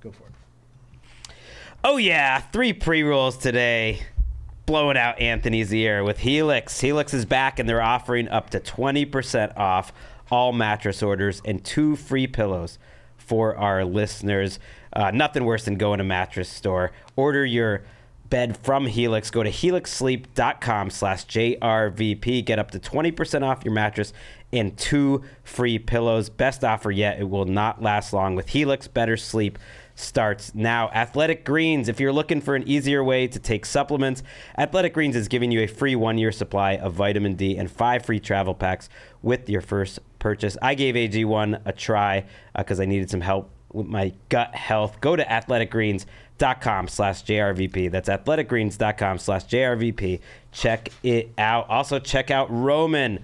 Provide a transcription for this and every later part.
Go for it. Oh, yeah. 3 pre-rolls today. Blowing out Anthony's ear with Helix. Helix is back, and they're offering up to 20% off all mattress orders and 2 free pillows for our listeners. Nothing worse than going to a mattress store. Order your bed from Helix. Go to helixsleep.com/JRVP. Get up to 20% off your mattress and 2 free pillows. Best offer yet. It will not last long. With Helix, better sleep starts now. Athletic Greens. If you're looking for an easier way to take supplements, Athletic Greens is giving you a free 1-year supply of vitamin D and 5 free travel packs with your first purchase. I gave AG1 a try because I needed some help with my gut health. Go to athleticgreens.com/JRVP. That's athleticgreens.com/JRVP. Check it out. Also, check out Roman.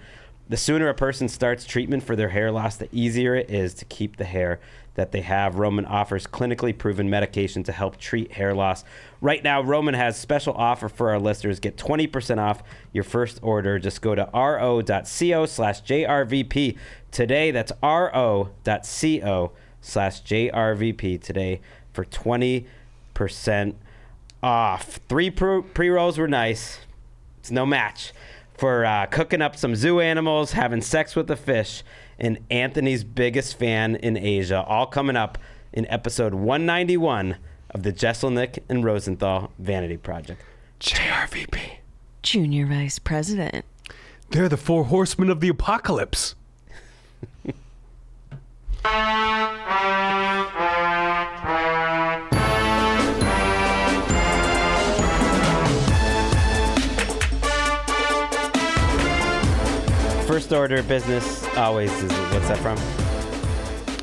The sooner a person starts treatment for their hair loss, the easier it is to keep the hair that they have. Roman offers clinically proven medication to help treat hair loss. Right now, Roman has special offer for our listeners. Get 20% off your first order. Just go to ro.co/JRVP today. That's ro.co/JRVP today for 20% off. 3 pre-rolls were nice. It's no match for cooking up some zoo animals, having sex with a fish, and Anthony's biggest fan in Asia. All coming up in episode 191 of the Jeselnik and Rosenthal Vanity Project. JRVP. Junior Vice President. They're the 4 horsemen of the apocalypse. First order of business always is, what's that from?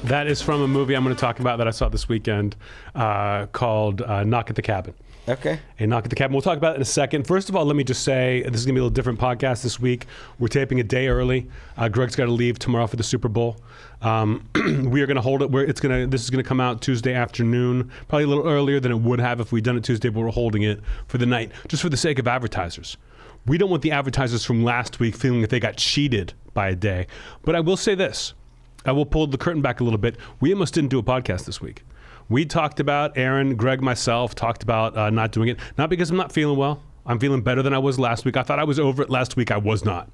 That is from a movie I'm going to talk about that I saw this weekend called Knock at the Cabin. Okay. A Knock at the Cabin. We'll talk about it in a second. First of all, let me just say this is going to be a little different podcast this week. We're taping a day early. Greg's got to leave tomorrow for the Super Bowl. We are going to hold it where this is going to come out Tuesday afternoon, probably a little earlier than it would have if we'd done it Tuesday, but we're holding it for the night just for the sake of advertisers. We don't want the advertisers from last week feeling that they got cheated by a day. But I will say this. I will pull the curtain back a little bit. We almost didn't do a podcast this week. We talked about, Aaron, Greg, myself, talked about not doing it. Not because I'm not feeling well. I'm feeling better than I was last week. I thought I was over it last week. I was not.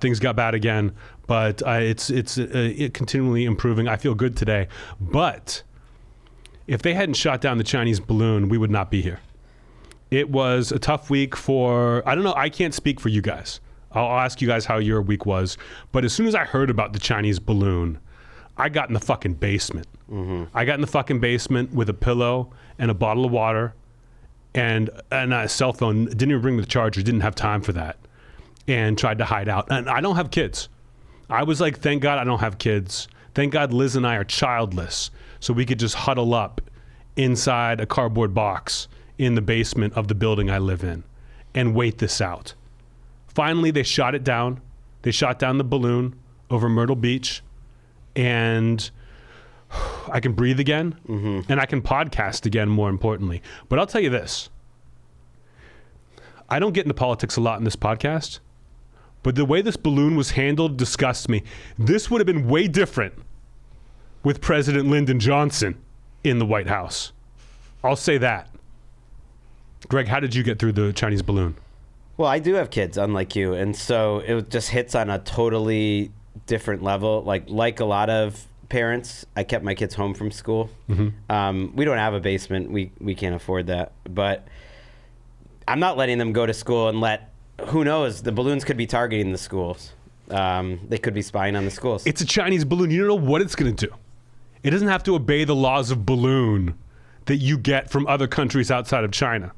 Things got bad again. But it's continually improving. I feel good today. But if they hadn't shot down the Chinese balloon, we would not be here. It was a tough week for, I don't know, I can't speak for you guys. I'll ask you guys how your week was. But as soon as I heard about the Chinese balloon, I got in the fucking basement. Mm-hmm. I got in the fucking basement with a pillow and a bottle of water and a cell phone. Didn't even bring the charger, didn't have time for that. And tried to hide out. And I don't have kids. I was like, thank God I don't have kids. Thank God Liz and I are childless. So we could just huddle up inside a cardboard box in the basement of the building I live in and wait this out. Finally, they shot it down. They shot down the balloon over Myrtle Beach, and I can breathe again, and I can podcast again, more importantly. But I'll tell you this. I don't get into politics a lot in this podcast, but the way this balloon was handled disgusts me. This would have been way different with President Lyndon Johnson in the White House. I'll say that. Greg, how did you get through the Chinese balloon? Well, I do have kids, unlike you, and so it just hits on a totally different level. Like a lot of parents, I kept my kids home from school. Mm-hmm. We don't have a basement. We can't afford that. But I'm not letting them go to school and who knows, the balloons could be targeting the schools. They could be spying on the schools. It's a Chinese balloon. You don't know what it's going to do. It doesn't have to obey the laws of balloon that you get from other countries outside of China.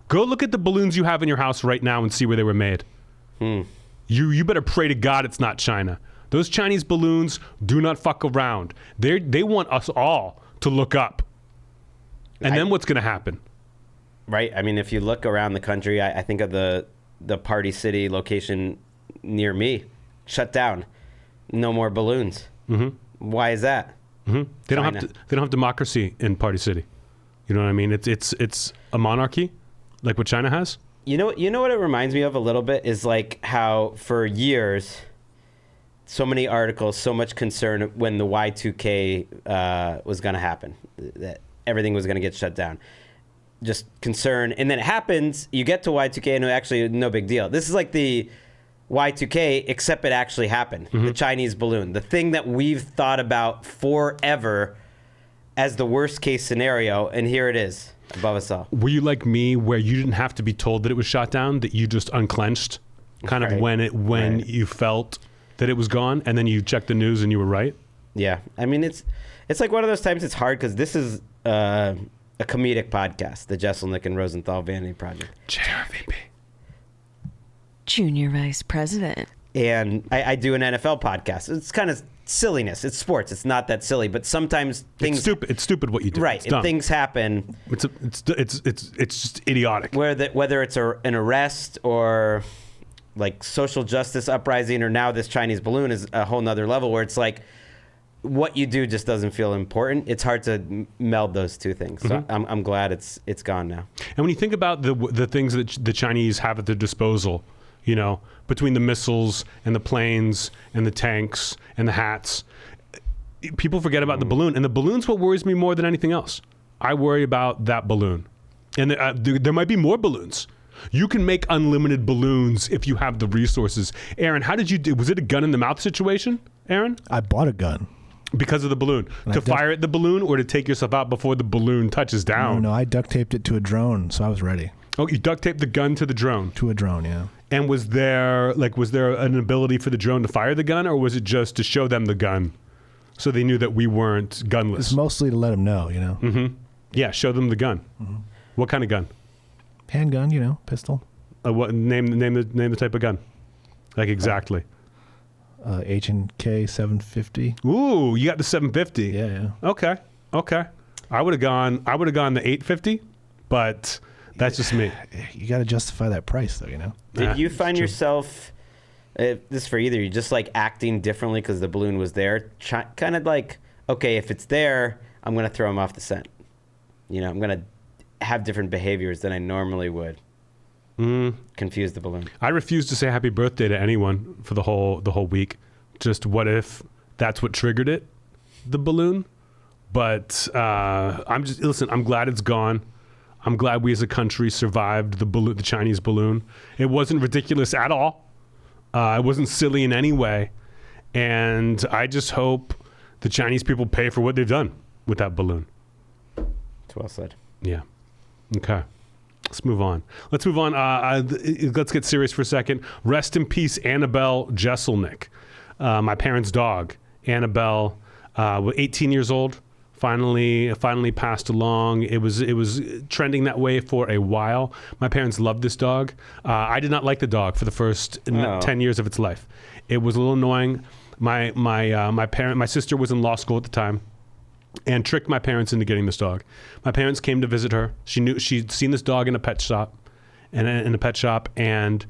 Go look at the balloons you have in your house right now and see where they were made. You better pray to God it's not China. Those Chinese balloons do not fuck around. They want us all to look up. And then what's going to happen? Right. I mean, if you look around the country, I think of the Party City location near me, shut down. No more balloons. Mm-hmm. Why is that? Mm-hmm. They don't have democracy in Party City. You know what I mean? It's a monarchy. Like what China has? You know what it reminds me of a little bit is like how for years, so many articles, so much concern when the Y2K was going to happen. That everything was going to get shut down. Just concern. And then it happens, you get to Y2K, and actually no big deal. This is like the Y2K, except it actually happened. The Chinese balloon. The thing that we've thought about forever as the worst case scenario, and here it is, above us all. Were you like me, where you didn't have to be told that it was shot down, that you just unclenched kind of when you felt that it was gone, and then you checked the news and you were right? Yeah. I mean, it's like one of those times it's hard because this is a comedic podcast, the Jeselnik and Rosenthal Vanity Project. JRVP. Junior Vice President. And I do an NFL podcast. It's kind of silliness. It's sports. It's not that silly, but sometimes things... It's stupid what you do. Right. It's dumb. Things happen. It's just idiotic. Whether it's an arrest or like social justice uprising, or now this Chinese balloon is a whole nother level where it's like what you do just doesn't feel important. It's hard to meld those two things. So I'm glad it's gone now. And when you think about the things that the Chinese have at their disposal, you know, between the missiles and the planes and the tanks and the hats, people forget about the balloon. And the balloon's what worries me more than anything else. I worry about that balloon. And there might be more balloons. You can make unlimited balloons if you have the resources. Aaron, how did you do? Was it a gun in the mouth situation, Aaron? I bought a gun. Because of the balloon? To fire at the balloon, or to take yourself out before the balloon touches down? No, I duct taped it to a drone, so I was ready. Oh, you duct taped the gun to the drone? To a drone, yeah. And was there an ability for the drone to fire the gun, or was it just to show them the gun so they knew that we weren't gunless? It's mostly to let them know, you know. Mm-hmm. Yeah, show them the gun. Mm-hmm. What kind of gun? Handgun, you know, pistol. What name the type of gun? Like exactly. H&K 750. Ooh, you got the 750. Yeah. Okay. I would have gone the 850, but that's just me. You got to justify that price, though, you know. Did you find yourself, this is for either, you just like acting differently because the balloon was there? Kind of like, okay, if it's there, I'm going to throw him off the scent. You know, I'm going to have different behaviors than I normally would. Confuse the balloon. I refuse to say happy birthday to anyone for the whole week. Just what if that's what triggered it, the balloon? But I'm glad it's gone. I'm glad we as a country survived the Chinese balloon. It wasn't ridiculous at all. It wasn't silly in any way. And I just hope the Chinese people pay for what they've done with that balloon. It's well said. Yeah. Okay. Let's move on. Let's get serious for a second. Rest in peace, Annabelle Jeselnik, my parents' dog. Annabelle, 18 years old, finally passed along. It was trending that way for a while. My parents loved this dog. I did not like the dog for the first 10 years of its life. It was a little annoying. My sister was in law school at the time, and tricked my parents into getting this dog. My parents came to visit her. She'd seen this dog in a pet shop, and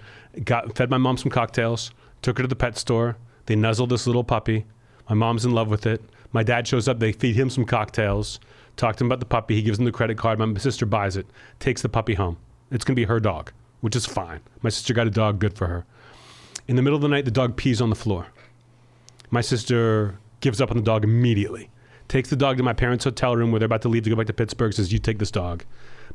fed my mom some cocktails. Took her to the pet store. They nuzzled this little puppy. My mom's in love with it. My dad shows up. They feed him some cocktails. Talk to him about the puppy. He gives them the credit card. My sister buys it. Takes the puppy home. It's gonna be her dog, which is fine. My sister got a dog. Good for her. In the middle of the night, the dog pees on the floor. My sister gives up on the dog immediately. Takes the dog to my parents' hotel room where they're about to leave to go back to Pittsburgh, says, you take this dog.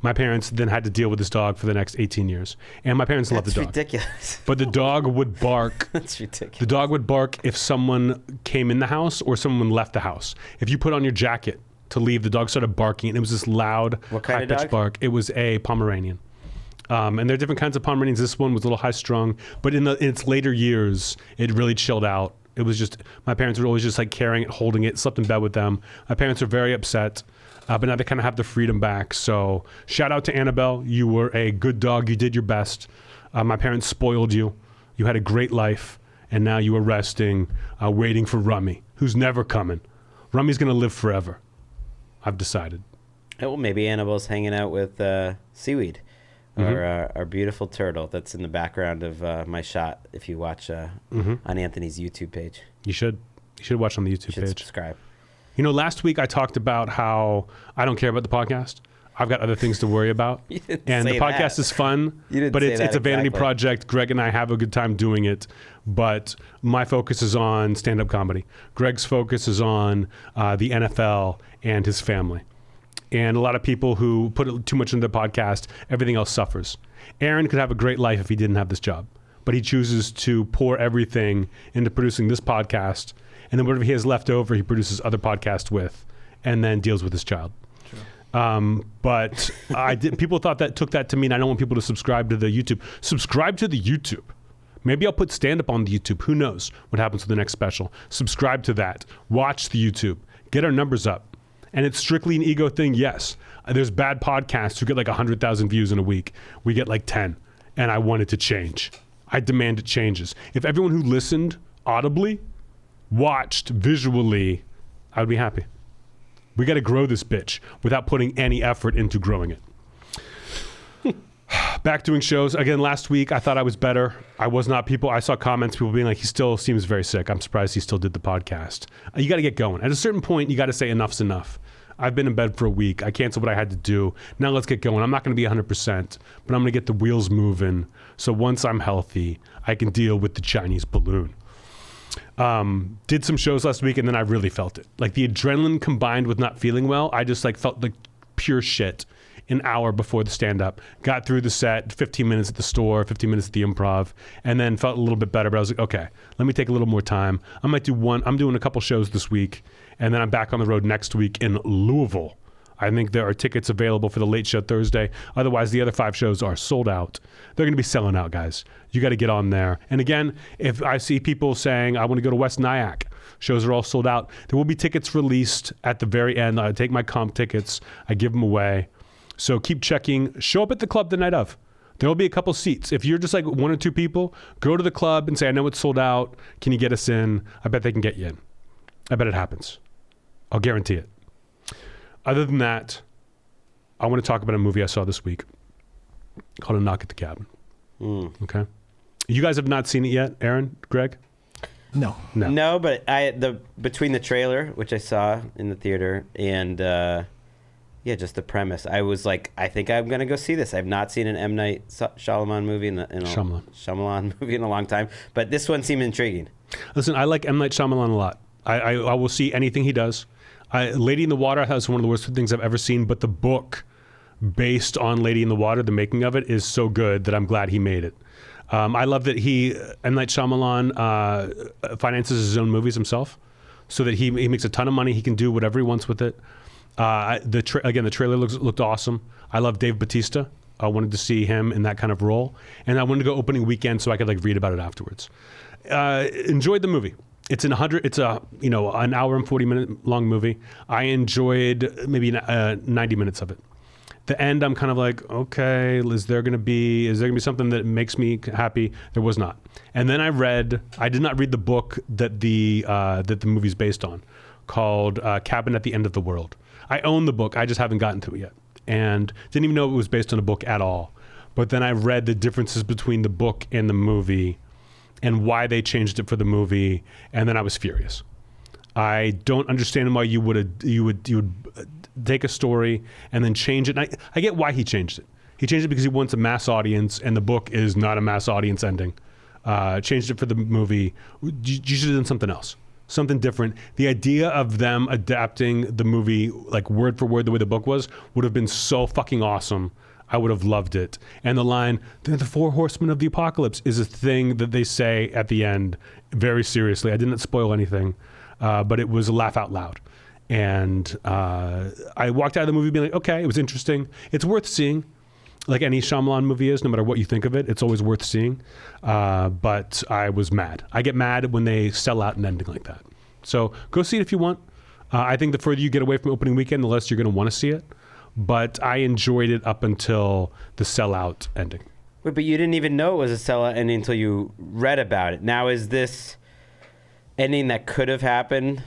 My parents then had to deal with this dog for the next 18 years. And my parents loved the dog. That's ridiculous. But the dog would bark. That's ridiculous. The dog would bark if someone came in the house or someone left the house. If you put on your jacket to leave, the dog started barking. And it was this loud, high-pitched bark. It was a Pomeranian. And there are different kinds of Pomeranians. This one was a little high-strung. But in its later years, it really chilled out. It was just, my parents were always just like carrying it, holding it, slept in bed with them. My parents are very upset, but now they kind of have the freedom back. So shout out to Annabelle. You were a good dog. You did your best. My parents spoiled you. You had a great life. And now you are resting, waiting for Rummy, who's never coming. Rummy's going to live forever. I've decided. Well, maybe Annabelle's hanging out with Seaweed. Or our beautiful turtle that's in the background of my shot. If you watch on Anthony's YouTube page, you should watch on the YouTube page. Subscribe. You know, last week I talked about how I don't care about the podcast. I've got other things to worry about, and the podcast is fun, but it's a vanity project. Greg and I have a good time doing it, but my focus is on stand-up comedy. Greg's focus is on the NFL and his family. And a lot of people who put too much into the podcast, everything else suffers. Aaron could have a great life if he didn't have this job, but he chooses to pour everything into producing this podcast, and then whatever he has left over, he produces other podcasts with, and then deals with his child. But people took that to mean I don't want people to subscribe to the YouTube. Subscribe to the YouTube. Maybe I'll put stand-up on the YouTube. Who knows what happens with the next special. Subscribe to that. Watch the YouTube. Get our numbers up. And it's strictly an ego thing, yes. There's bad podcasts who get like 100,000 views in a week. We get like 10. And I want it to change. I demand it changes. If everyone who listened audibly, watched visually, I would be happy. We got to grow this bitch without putting any effort into growing it. Back doing shows. Again, last week, I thought I was better. I was not. I saw comments, people being like, he still seems very sick. I'm surprised he still did the podcast. You got to get going. At a certain point, you got to say enough's enough. I've been in bed for a week. I canceled what I had to do. Now let's get going. I'm not going to be 100%, but I'm going to get the wheels moving. So once I'm healthy, I can deal with the Chinese balloon. Did some shows last week, and then I really felt it. Like the adrenaline combined with not feeling well, I just like felt like pure shit. An hour before the stand-up, got through the set, 15 minutes at the store, 15 minutes at the Improv, and then felt a little bit better. But I was like, okay, let me take a little more time. I'm doing a couple shows this week, and then I'm back on the road next week in Louisville. I think there are tickets available for the late show Thursday. Otherwise, the other 5 shows are sold out. They're going to be selling out, guys. You got to get on there. And again, if I see people saying, I want to go to West Nyack, shows are all sold out. There will be tickets released at the very end. I take my comp tickets. I give them away. So keep checking. Show up at the club the night of. There will be a couple seats. If you're just like 1 or 2 people, go to the club and say, I know it's sold out. Can you get us in? I bet they can get you in. I bet it happens. I'll guarantee it. Other than that, I want to talk about a movie I saw this week called A Knock at the Cabin. Okay. You guys have not seen it yet, Aaron, Greg? No. No, but between the trailer, which I saw in the theater, and just the premise, I was like, I think I'm gonna go see this. I've not seen an M. Night Shyamalan movie Shyamalan movie in a long time, but this one seemed intriguing. Listen, I like M. Night Shyamalan a lot. I will see anything he does. Lady in the Water has one of the worst things I've ever seen, but the book based on Lady in the Water, the making of it, is so good that I'm glad he made it. I love that M. Night Shyamalan finances his own movies himself, so that he makes a ton of money. He can do whatever he wants with it. The trailer looked awesome. I love Dave Bautista. I wanted to see him in that kind of role, and I wanted to go opening weekend so I could like read about it afterwards. Enjoyed the movie. It's an hour and 40-minute long movie. I enjoyed maybe 90 minutes of it. The end, I'm kind of like, okay, is there going to be something that makes me happy? There was not. And then I did not read the book that the movie's based on, called Cabin at the End of the World. I own the book. I just haven't gotten to it yet, and didn't even know it was based on a book at all. But then I read the differences between the book and the movie, and why they changed it for the movie, and then I was furious. I don't understand why you would take a story and then change it. And I get why he changed it. He changed it because he wants a mass audience, and the book is not a mass audience ending. Changed it for the movie. You should have done something else. Something different. The idea of them adapting the movie like word for word the way the book was would have been so fucking awesome. I would have loved it. And the line, "They're the 4 horsemen of the apocalypse," is a thing that they say at the end very seriously. I didn't spoil anything, but it was a laugh out loud. And I walked out of the movie being like, okay, it was interesting. It's worth seeing. Like any Shyamalan movie is, no matter what you think of it, it's always worth seeing. But I was mad. I get mad when they sell out an ending like that. So go see it if you want. I think the further you get away from opening weekend, the less you're going to want to see it. But I enjoyed it up until the sellout ending. Wait, but you didn't even know it was a sellout ending until you read about it. Now, is this ending that could have happened?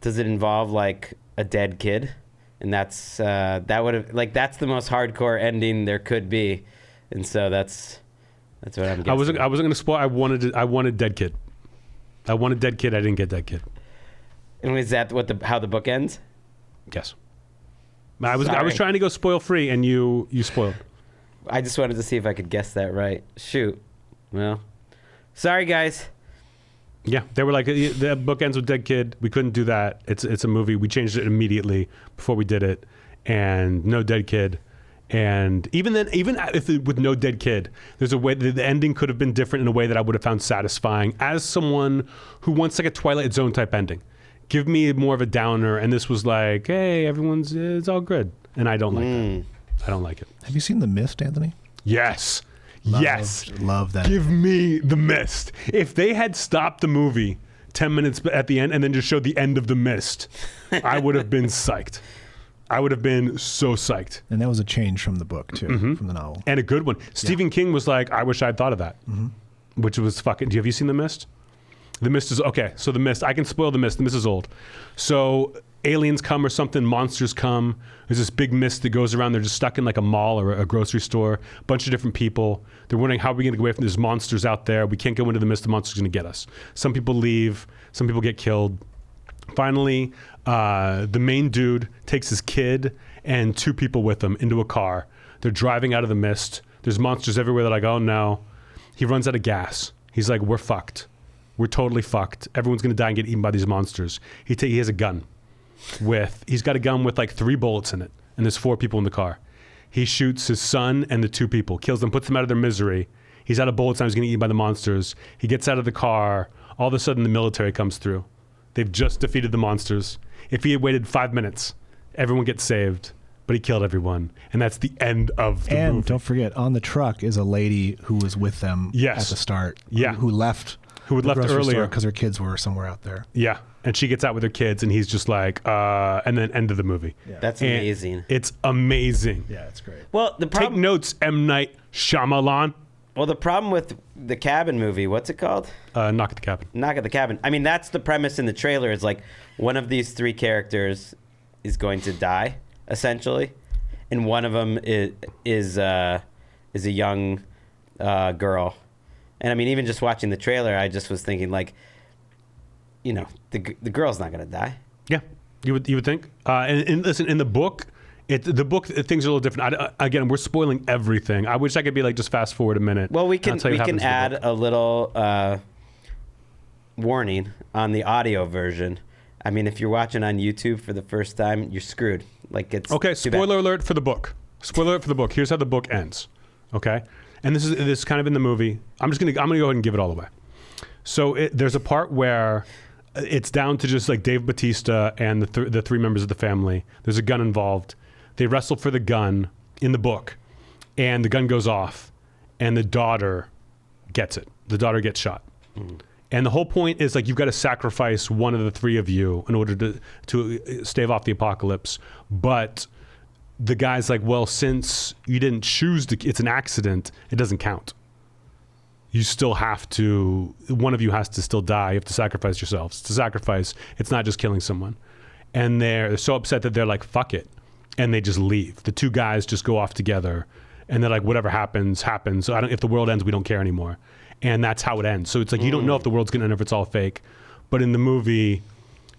Does it involve like a dead kid? And that's that would have that's the most hardcore ending there could be, and so that's what I'm guessing. I wasn't going to spoil. I wanted dead kid. I wanted dead kid. I didn't get dead kid. And is that how the book ends? Yes. I was trying to go spoil free, and you spoiled. I just wanted to see if I could guess that right. Shoot. Well, sorry guys. Yeah, they were like, the book ends with dead kid. We couldn't do that. It's a movie. We changed it immediately before we did it, and no dead kid. And even then, even if with no dead kid, there's a way that the ending could have been different in a way that I would have found satisfying as someone who wants like a Twilight Zone type ending. Give me more of a downer, and this was like, hey, it's all good, and I don't like that. I don't like it. Have you seen The Mist, Anthony? Yes. Yes. Love that. Give me The Mist. If they had stopped the movie 10 minutes at the end and then just showed the end of The Mist, I would have been psyched. I would have been so psyched. And that was a change from the book, too, from the novel. And a good one. Stephen King was like, I wish I'd thought of that. Which was fucking... Have you seen The Mist? The Mist is... Okay, so The Mist... I can spoil The Mist. The Mist is old. So aliens come or something, monsters come. There's this big mist that goes around. They're just stuck in like a mall or a grocery store. A bunch of different people. They're wondering, how are we going to get away from these monsters out there? We can't go into the mist. The monster's going to get us. Some people leave. Some people get killed. Finally, the main dude takes his kid and 2 people with him into a car. They're driving out of the mist. There's monsters everywhere. They're like, oh no. He runs out of gas. He's like, we're fucked. We're totally fucked. Everyone's going to die and get eaten by these monsters. He has a gun. He's got a gun with like 3 bullets in it, and there's 4 people in the car. He shoots his son and the 2 people, kills them, puts them out of their misery. He's out of bullets now. He's going to get eaten by the monsters. He gets out of the car. All of a sudden, the military comes through. They've just defeated the monsters. If he had waited 5 minutes, everyone gets saved, but he killed everyone. And that's the end of the movie. And don't forget, on the truck is a lady who was with them at the start. Yeah. Who left. Who had left earlier. Because her kids were somewhere out there. Yeah. And she gets out with her kids, and he's just like, and then end of the movie. Yeah. That's And amazing. it's amazing. Yeah, it's great. Well, the Take problem. notes, M. Night Shyamalan. Well, the problem with the Cabin movie, what's it called? Knock at the Cabin. Knock at the Cabin. I mean, that's the premise in the trailer. Is like one of these 3 characters is going to die, essentially, and one of them is a young girl. And I mean, even just watching the trailer, I just was thinking like, you know, the girl's not gonna die. Yeah, you would think. And listen, in the book, things are a little different. Again, we're spoiling everything. I wish I could be like, just fast forward a minute. Well, we and can I'll tell you what happens in the add book. a little warning on the audio version. I mean, if you're watching on YouTube for the first time, you're screwed. Like it's Okay, too bad. spoiler alert for the book. Spoiler alert for the book. Here's how the book ends. Okay, and this is kind of in the movie. I'm gonna go ahead and give it all away. So there's a part where it's down to just like Dave Bautista and the 3 members of the family. There's a gun involved. They wrestle for the gun in the book, and the gun goes off, and the daughter gets it. The daughter gets shot. And the whole point is like, you've got to sacrifice one of the 3 of you in order to stave off the apocalypse. But the guy's like, well, since you didn't choose it's an accident, it doesn't count. You still have to, one of you has to still die. You have to sacrifice yourselves. It's a sacrifice. It's not just killing someone. And they're so upset that they're like, fuck it. And they just leave. The 2 guys just go off together, and they're like, whatever happens, happens. So if the world ends, we don't care anymore. And that's how it ends. So it's like, you don't know if the world's gonna end, if it's all fake. But in the movie,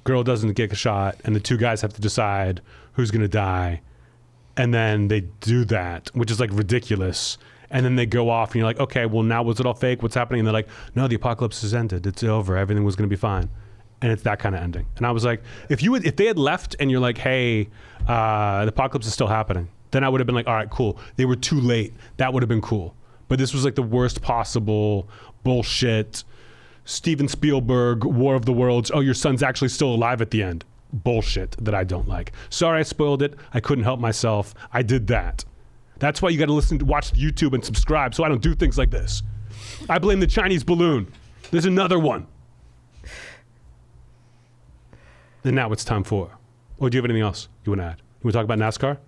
girl doesn't get shot, and the 2 guys have to decide who's gonna die. And then they do that, which is like ridiculous. And then they go off, and you're like, okay, well, now was it all fake? What's happening? And they're like, no, the apocalypse has ended. It's over. Everything was going to be fine. And it's that kind of ending. And I was like, if they had left and you're like, hey, the apocalypse is still happening, then I would have been like, all right, cool. They were too late. That would have been cool. But this was like the worst possible bullshit. Steven Spielberg, War of the Worlds. Oh, your son's actually still alive at the end. Bullshit that I don't like. Sorry, I spoiled it. I couldn't help myself. I did that. That's why you got to watch YouTube and subscribe so I don't do things like this. I blame the Chinese balloon. There's another one. And now it's time for. Or do you have anything else you want to add? You want to talk about NASCAR?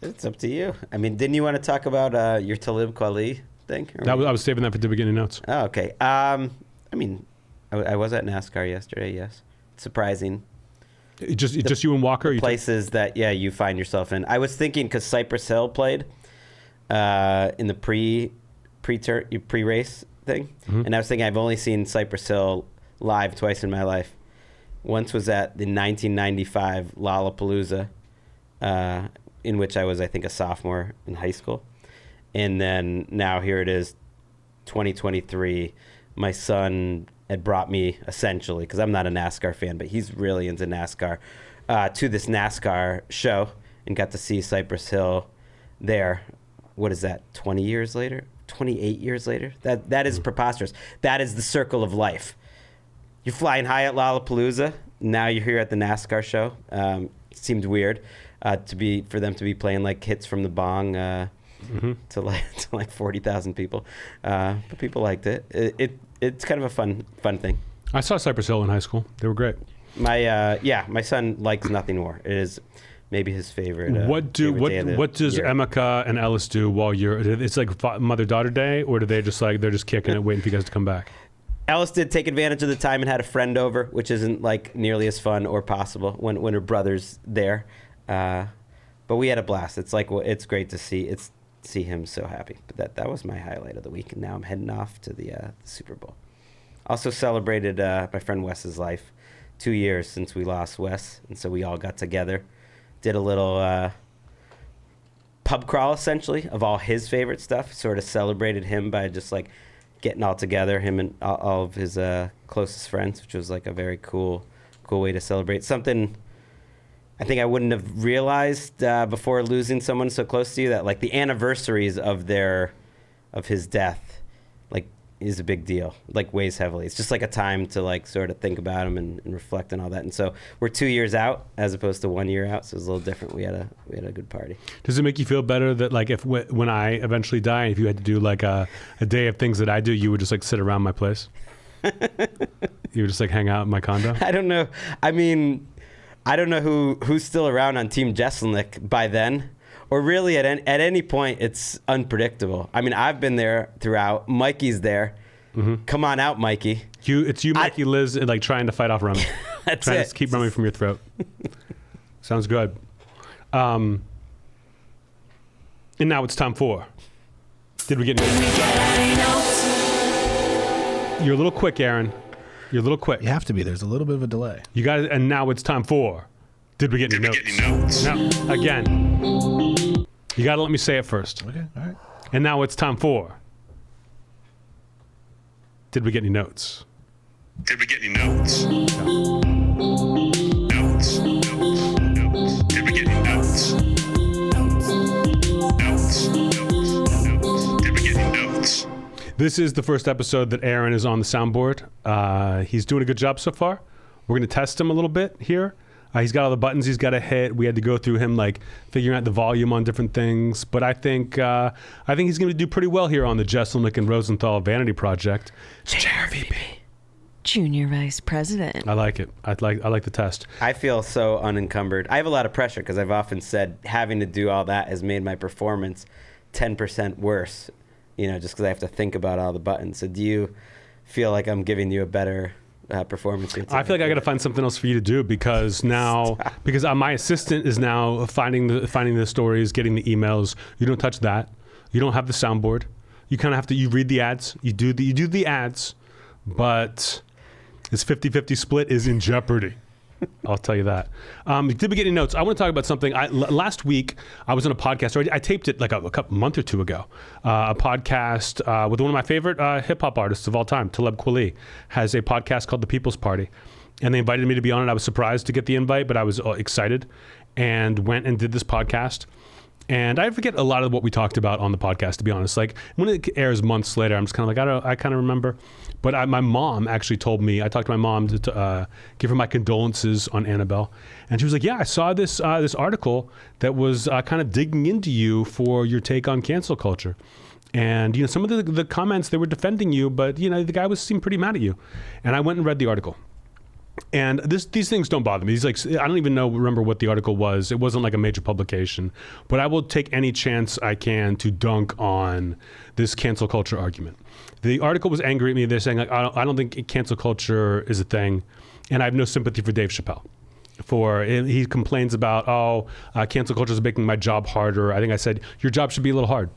It's up to you. I mean, didn't you want to talk about your Talib Kweli thing? I was saving that for the beginning notes. Oh, okay. I mean, I was at NASCAR yesterday, yes. Surprising. Just you and Walker? Places that, you find yourself in. I was thinking, because Cypress Hill played in the pre-race thing. Mm-hmm. And I was thinking, I've only seen Cypress Hill live twice in my life. Once was at the 1995 Lollapalooza, in which I was, I think, a sophomore in high school. And then now here it is, 2023. My son had brought me, essentially, because I'm not a NASCAR fan, but he's really into NASCAR, to this NASCAR show and got to see Cypress Hill there. What is that? 20 years later? 28 years later? That is preposterous. That is the circle of life. You're flying high at Lollapalooza. Now you're here at the NASCAR show. Seemed weird for them to be playing like hits from the bong to like 40,000 people, but people liked it. It's kind of a fun thing. I saw Cypress Hill in high school. They were great. My son likes Nothing More. It is maybe his favorite. What does Emeka and Ellis do while you're? It's like Mother-Daughter Day, or do they just like they're just kicking it, waiting for you guys to come back? Ellis did take advantage of the time and had a friend over, which isn't like nearly as fun or possible when her brother's there. But we had a blast. It's like it's great to see him so happy. But that was my highlight of the week. And now I'm heading off to the Super Bowl. Also celebrated my friend Wes's life. 2 years since we lost Wes, and so we all got together, did a little pub crawl essentially of all his favorite stuff. Sort of celebrated him by just like getting all together, him and all of his closest friends, which was like a very cool way to celebrate something. I think I wouldn't have realized before losing someone so close to you that like the anniversaries of his death like is a big deal, like weighs heavily. It's just like a time to like sort of think about him and reflect on all that. And so we're 2 years out as opposed to 1 year out, so it was a little different. We had a good party. Does it make you feel better that like when I eventually die, if you had to do like a day of things that I do, you would just like sit around my place? You would just like hang out in my condo? I don't know. I mean, I don't know who's still around on Team Jeselnik by then. Or really, at any point, it's unpredictable. I mean, I've been there throughout. Mikey's there. Mm-hmm. Come on out, Mikey. It's you, Mikey, Liz, like trying to fight off Rummy. That's trying it. To keep Rummy from your throat. Sounds good. And now it's time for... Did we get any notes? You're a little quick, Aaron. You're a little quick. You have to be. There's a little bit of a delay. You got it. And now it's time for... Did we get any notes? Now, again, you got to let me say it first. Okay, all right. And now it's time for... Did we get any notes? Did we get any notes? Notes. Did we get any notes? Notes. Did we get any notes? This is the first episode that Aaron is on the soundboard. He's doing a good job so far. We're going to test him a little bit here. He's got all the buttons he's got to hit. We had to go through him like figuring out the volume on different things. But I think he's going to do pretty well here on the Jeselnik and Rosenthal Vanity project. JRVP. Junior Vice President. I like it. I like the test. I feel so unencumbered. I have a lot of pressure because I've often said having to do all that has made my performance 10% worse. You know, just because I have to think about all the buttons. So do you feel like I'm giving you a better performance? I feel like I got to find something else for you to do because now, my assistant is now finding the stories, getting the emails. You don't touch that. You don't have the soundboard. You kind of have to. You read the ads. You do the ads, but this 50-50 split is in jeopardy. I'll tell you that. Did we get any notes? I want to talk about something. Last week, I was on a podcast. I taped it like a month or two ago. A podcast with one of my favorite hip-hop artists of all time, Talib Kweli, has a podcast called The People's Party. And they invited me to be on it. I was surprised to get the invite, but I was excited and went and did this podcast. And I forget a lot of what we talked about on the podcast, to be honest. Like when it airs months later, I'm just kind of like, I kind of remember. But my mom actually told me, I talked to my mom to give her my condolences on Annabelle. And she was like, yeah, I saw this article that was kind of digging into you for your take on cancel culture. And, you know, some of the comments, they were defending you, but, you know, the guy seemed pretty mad at you. And I went and read the article. And these things don't bother me. I don't even remember what the article was. It wasn't like a major publication. But I will take any chance I can to dunk on this cancel culture argument. The article was angry at me. They're saying, like, I don't think cancel culture is a thing. And I have no sympathy for Dave Chappelle. He complains about, cancel culture is making my job harder. I think I said, your job should be a little hard.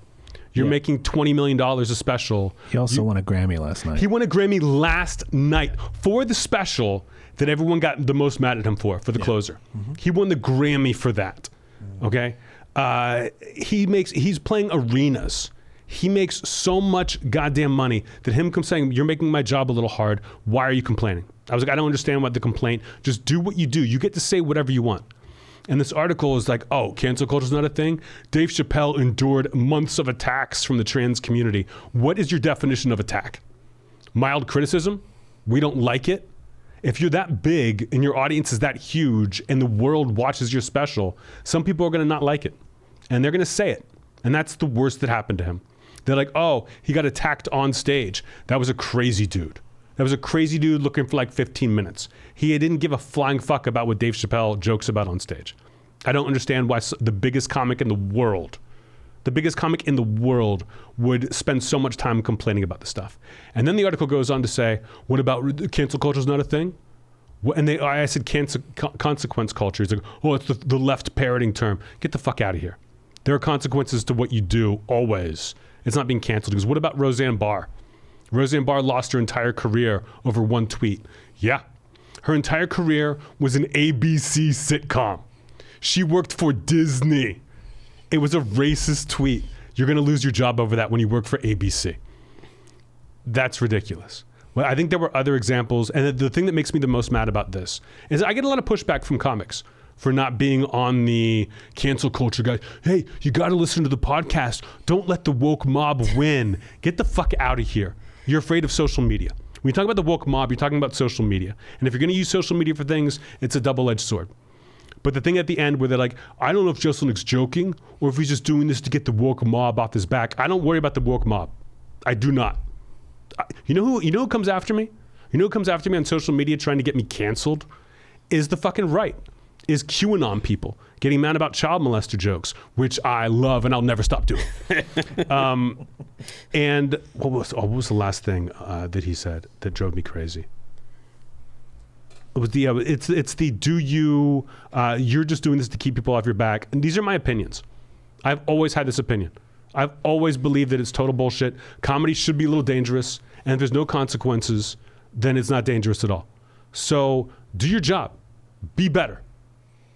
You're making $20 million a special. He also won a Grammy last night. He won a Grammy last night for the special that everyone got the most mad at him for the closer. Mm-hmm. He won the Grammy for that. Okay? He's playing arenas. He makes so much goddamn money that him saying, you're making my job a little hard. Why are you complaining? I was like, I don't understand what the complaint. Just do what you do. You get to say whatever you want. And this article is like, oh, cancel culture is not a thing. Dave Chappelle endured months of attacks from the trans community. What is your definition of attack? Mild criticism? We don't like it? If you're that big and your audience is that huge and the world watches your special, some people are going to not like it. And they're going to say it. And that's the worst that happened to him. They're like, oh, he got attacked on stage. That was a crazy dude. That was a crazy dude looking for like 15 minutes. He didn't give a flying fuck about what Dave Chappelle jokes about on stage. I don't understand why the biggest comic in the world would spend so much time complaining about this stuff. And then the article goes on to say, what about cancel culture is not a thing? And I said consequence culture. He's like, oh, it's the left parroting term. Get the fuck out of here. There are consequences to what you do always. It's not being canceled. Because what about Roseanne Barr? Roseanne Barr lost her entire career over one tweet. Yeah. Her entire career was an ABC sitcom. She worked for Disney. It was a racist tweet. You're going to lose your job over that when you work for ABC. That's ridiculous. Well, I think there were other examples. And the thing that makes me the most mad about this is I get a lot of pushback from comics for not being on the cancel culture guy. Hey, you got to listen to the podcast. Don't let the woke mob win. Get the fuck out of here. You're afraid of social media. When you talk about the woke mob, you're talking about social media. And if you're going to use social media for things, it's a double-edged sword. But the thing at the end where they're like, I don't know if Jeselnik's joking or if he's just doing this to get the woke mob off his back. I don't worry about the woke mob. I do not. You know who comes after me? You know who comes after me on social media trying to get me canceled? Is the fucking right. Is QAnon people getting mad about child molester jokes, which I love and I'll never stop doing. And what was the last thing that he said that drove me crazy? It was you're just doing this to keep people off your back. And these are my opinions. I've always had this opinion. I've always believed that it's total bullshit. Comedy should be a little dangerous. And if there's no consequences, then it's not dangerous at all. So do your job. Be better.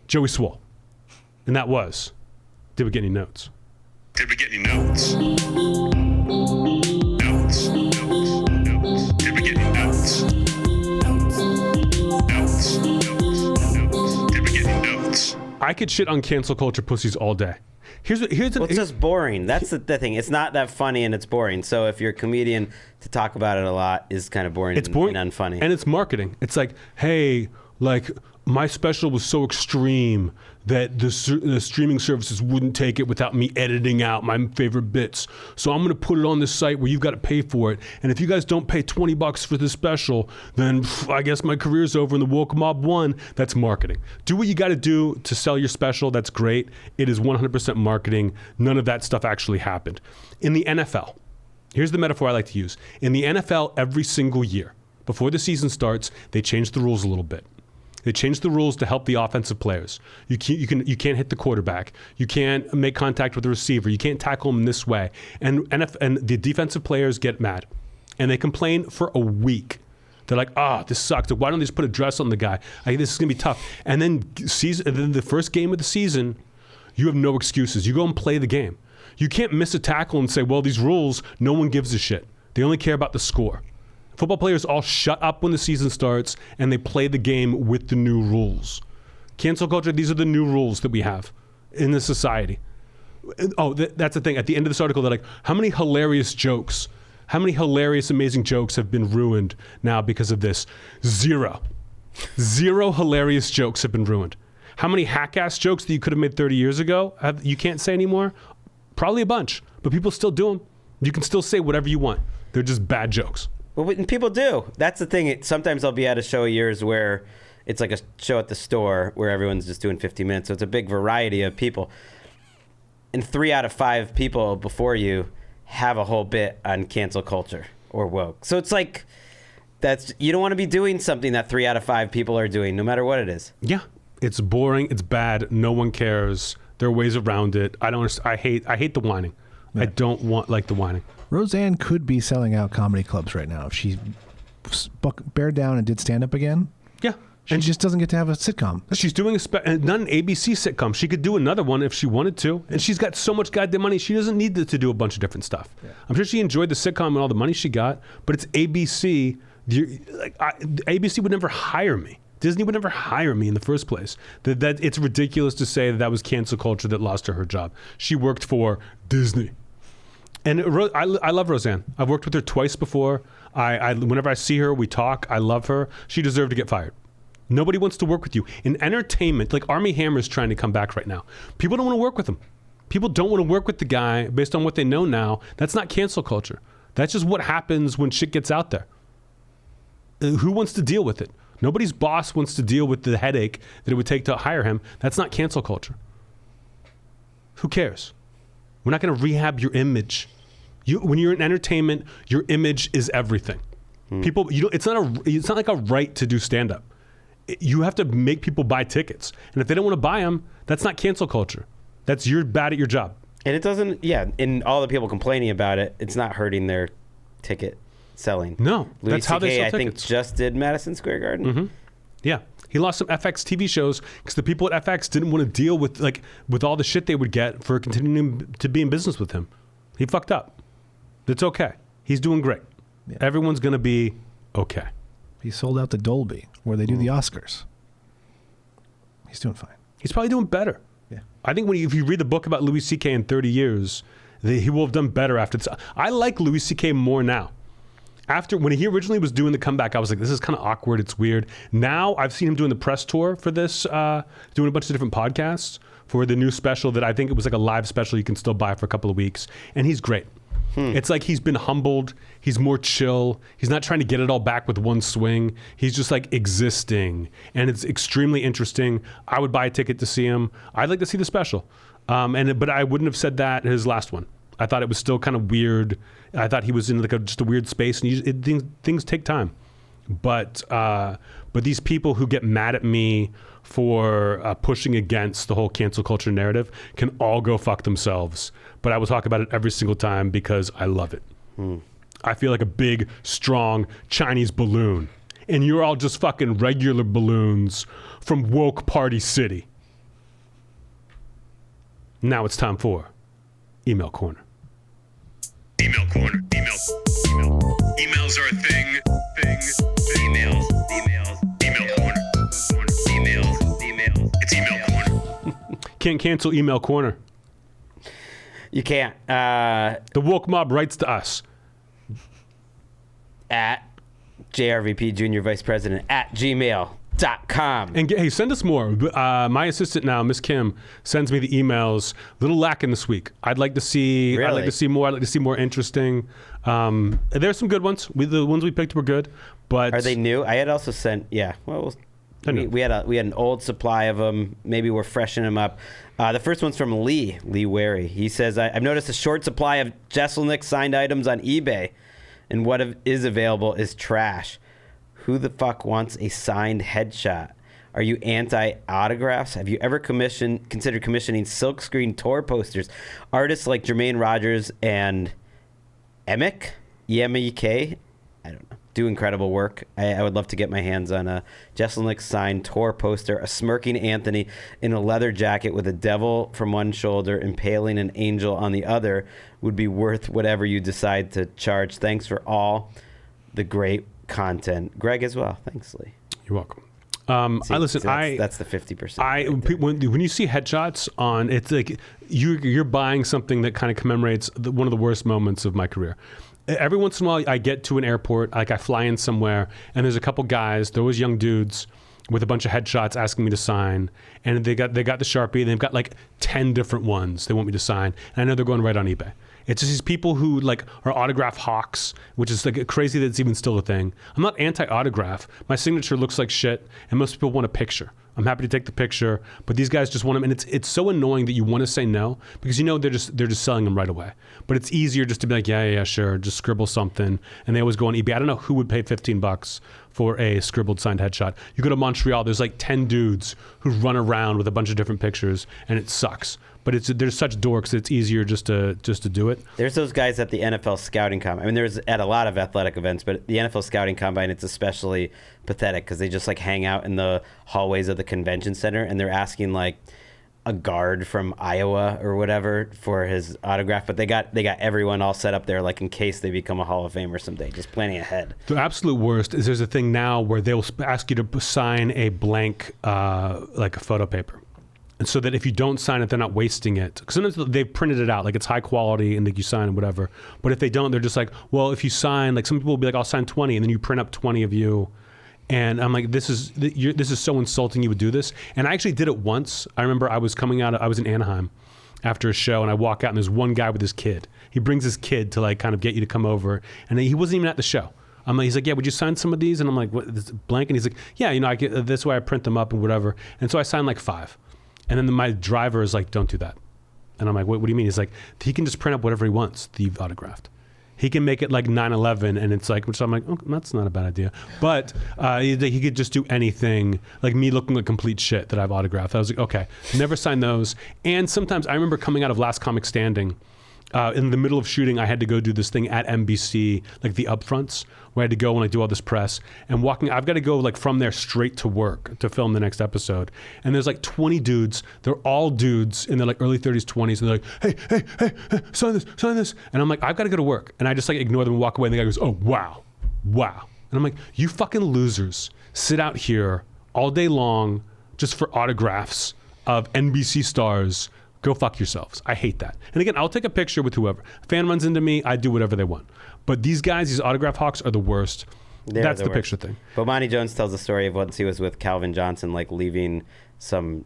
Joey Swole. And that was, did we get any notes? Did we get any notes? Notes. Did we get any notes? Notes. Did we get any notes? I could shit on cancel culture pussies all day. It's just boring. That's the thing. It's not that funny and it's boring. So if you're a comedian, to talk about it a lot is kind of boring. It's boring and unfunny. And it's marketing. It's like, hey, like my special was so extreme that the streaming services wouldn't take it without me editing out my favorite bits. So I'm going to put it on this site where you've got to pay for it. And if you guys don't pay $20 for this special, then I guess my career's over and the woke mob won. That's marketing. Do what you got to do to sell your special. That's great. It is 100% marketing. None of that stuff actually happened. In the NFL, here's the metaphor I like to use. In the NFL, every single year, before the season starts, they change the rules a little bit. They changed the rules to help the offensive players. You can't hit the quarterback. You can't make contact with the receiver. You can't tackle him this way. And the defensive players get mad. And they complain for a week. They're like, this sucks. Why don't they just put a dress on the guy? This is going to be tough. And then the first game of the season, you have no excuses. You go and play the game. You can't miss a tackle and say, well, these rules, no one gives a shit. They only care about the score. Football players all shut up when the season starts and they play the game with the new rules. Cancel culture, these are the new rules that we have in this society. Oh, that's the thing. At the end of this article, they're like, how many hilarious, amazing jokes have been ruined now because of this? Zero hilarious jokes have been ruined. How many hack-ass jokes that you could have made 30 years ago you can't say anymore? Probably a bunch, but people still do them. You can still say whatever you want. They're just bad jokes. Well, and people do. That's the thing. Sometimes I'll be at a show of yours where it's like a show at the store where everyone's just doing 15 minutes. So it's a big variety of people. And 3 out of 5 people before you have a whole bit on cancel culture or woke. So it's like, you don't want to be doing something that 3 out of 5 people are doing, no matter what it is. Yeah. It's boring. It's bad. No one cares. There are ways around it. I hate the whining. Yeah. I don't like the whining. Roseanne could be selling out comedy clubs right now if she bared down and did stand up again. Yeah. She just doesn't get to have a sitcom. She's doing not an ABC sitcom. She could do another one if she wanted to. And she's got so much goddamn money, she doesn't need to do a bunch of different stuff. Yeah. I'm sure she enjoyed the sitcom and all the money she got, but it's ABC. ABC would never hire me Disney would never hire me in the first place. That it's ridiculous to say that was cancel culture that lost her job. She worked for Disney. And I love Roseanne. I've worked with her twice before. Whenever I see her, we talk. I love her. She deserved to get fired. Nobody wants to work with you. In entertainment, like Armie Hammer's trying to come back right now. People don't want to work with him. People don't want to work with the guy based on what they know now. That's not cancel culture. That's just what happens when shit gets out there. Who wants to deal with it? Nobody's boss wants to deal with the headache that it would take to hire him. That's not cancel culture. Who cares? We're not going to rehab your image. When you're in entertainment, your image is everything. People, it's not like a right to do stand-up. You have to make people buy tickets. And if they don't want to buy them, that's not cancel culture. That's you're bad at your job. And it doesn't, and all the people complaining about it, it's not hurting their ticket selling. No, Louis that's how they sell I think tickets. just did Madison Square Garden. Mm-hmm. Yeah. He lost some FX TV shows because the people at FX didn't want to deal with all the shit they would get for continuing to be in business with him. He fucked up. It's okay. He's doing great. Yeah. Everyone's going to be okay. He sold out to Dolby, where they do the Oscars. He's doing fine. He's probably doing better. Yeah. I think if you read the book about Louis C.K. in 30 years, he will have done better after this. I like Louis C.K. more now. When he originally was doing the comeback, I was like, this is kind of awkward. It's weird. Now I've seen him doing the press tour for this, doing a bunch of different podcasts for the new special that I think it was like a live special you can still buy for a couple of weeks. And he's great. It's like he's been humbled. He's more chill. He's not trying to get it all back with one swing. He's just like existing. And it's extremely interesting. I would buy a ticket to see him. I'd like to see the special. But I wouldn't have said that in his last one. I thought it was still kind of weird. I thought he was in like just a weird space, and things take time. But these people who get mad at me for pushing against the whole cancel culture narrative can all go fuck themselves. But I will talk about it every single time because I love it. I feel like a big, strong Chinese balloon, and you're all just fucking regular balloons from woke party city. Now it's time for Email Corner. Email corner. Emails are a thing. Email corner. It's email corner. Can't cancel Email Corner. You can't. The woke mob writes to us. At JRVP Junior Vice President at gmail.com. And hey, send us more. My assistant now, Miss Kim, sends me the emails. Little lacking this week. I'd like to see. Really? I'd like to see more. I'd like to see more interesting. There's some good ones. The ones we picked were good, but Are they new? I had also sent. Yeah. Well, we had an old supply of them. Maybe we're freshening them up. The first one's from Lee Wary. He says, I've noticed a short supply of Jeselnik signed items on eBay, and what is available is trash. Who the fuck wants a signed headshot? Are you anti-autographs? Have you ever considered commissioning silkscreen tour posters? Artists like Jermaine Rogers and Emek, E-M-E-K, I don't know, do incredible work. I would love to get my hands on a Jeselnik signed tour poster, a smirking Anthony in a leather jacket with a devil from one shoulder impaling an angel on the other would be worth whatever you decide to charge. Thanks for all the great content. Greg as well. Thanks, Lee. You're welcome. That's the 50%. When you see headshots on, it's like you're buying something that kind of commemorates one of the worst moments of my career. Every once in a while, I get to an airport, like I fly in somewhere, and there's a couple guys, those young dudes, with a bunch of headshots asking me to sign, and they got the Sharpie, and they've got like 10 different ones they want me to sign, and I know they're going right on eBay. It's just these people who like are autograph hawks, which is like crazy that it's even still a thing. I'm not anti-autograph. My signature looks like shit, and most people want a picture. I'm happy to take the picture, but these guys just want them, and it's so annoying that you want to say no because you know they're just selling them right away. But it's easier just to be like, yeah, sure, just scribble something, and they always go on eBay. I don't know who would pay $15 for a scribbled signed headshot. You go to Montreal, there's like 10 dudes who run around with a bunch of different pictures, and it sucks. But there's such dorks that it's easier just to do it. There's those guys at the NFL Scouting Combine. I mean, there's at a lot of athletic events, but the NFL Scouting Combine, it's especially pathetic because they just like hang out in the hallways of the convention center, and they're asking like a guard from Iowa or whatever for his autograph, but they got everyone all set up there, like in case they become a Hall of Famer someday, just planning ahead. The absolute worst is there's a thing now where they'll ask you to sign a blank, like a photo paper. And so that if you don't sign it, they're not wasting it. Because sometimes they've printed it out, like it's high quality and like you sign it, whatever. But if they don't, they're just like, well, if you sign, like some people will be like, I'll sign 20, and then you print up 20 of you. And I'm like, this is so insulting you would do this. And I actually did it once. I remember I was in Anaheim after a show, and I walk out and there's one guy with his kid. He brings his kid to like kind of get you to come over. And he wasn't even at the show. I'm like, he's like, yeah, would you sign some of these? And I'm like, what, this blank? And he's like, yeah, I get, this way I print them up and whatever. And so I signed like 5. And then my driver is like, don't do that. And I'm like, what do you mean? He's like, he can just print up whatever he wants that you've autographed. He can make it like 9/11, and it's like, which I'm like, oh, that's not a bad idea. But he could just do anything, like me looking like complete shit that I've autographed. I was like, okay, never sign those. And sometimes I remember coming out of Last Comic Standing, in the middle of shooting, I had to go do this thing at NBC, like the upfronts, where I had to go and do all this press. And I've got to go like from there straight to work to film the next episode. And there's like 20 dudes. They're all dudes in their like early 30s, 20s. And they're like, hey, sign this. And I'm like, I've got to go to work. And I just like ignore them and walk away. And the guy goes, oh, wow. And I'm like, you fucking losers sit out here all day long just for autographs of NBC stars. Go fuck yourselves. I hate that. And again, I'll take a picture with whoever. A fan runs into me, I do whatever they want. But these guys, these autograph hawks are the worst. That's the picture thing. Bomani Jones tells the story of once he was with Calvin Johnson, like leaving some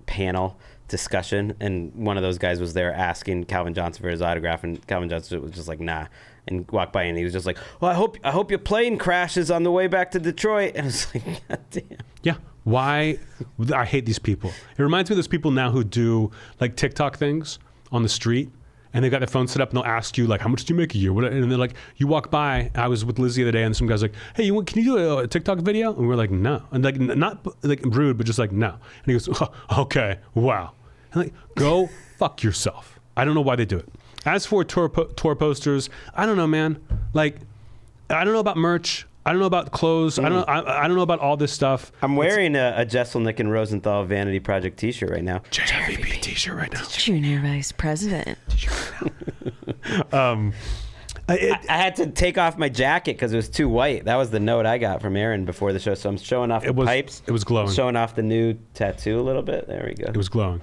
panel discussion, and one of those guys was there asking Calvin Johnson for his autograph, and Calvin Johnson was just like, nah, and walked by, and he was just like, well, I hope your plane crashes on the way back to Detroit. And it's like, God damn. Yeah. Why? I hate these people. It reminds me of those people now who do like TikTok things on the street, and they've got their phone set up and they'll ask you like, how much do you make a year? And they're like, you walk by. I was with Lizzie the other day, and some guy's like, hey, can you do a TikTok video? And we're like, no. And like, not like rude, but just like, no. And he goes, oh, okay, wow. And like, go fuck yourself. I don't know why they do it. As for tour posters, I don't know, man. Like, I don't know about merch. I don't know about clothes. I don't know about all this stuff. I'm wearing a Jeselnik and Rosenthal Vanity Project t-shirt right now. JRVP t-shirt right now. Junior Vice President. I had to take off my jacket because it was too white. That was the note I got from Aaron before the show. So I'm showing off the pipes. It was glowing. Showing off the new tattoo a little bit. There we go. It was glowing.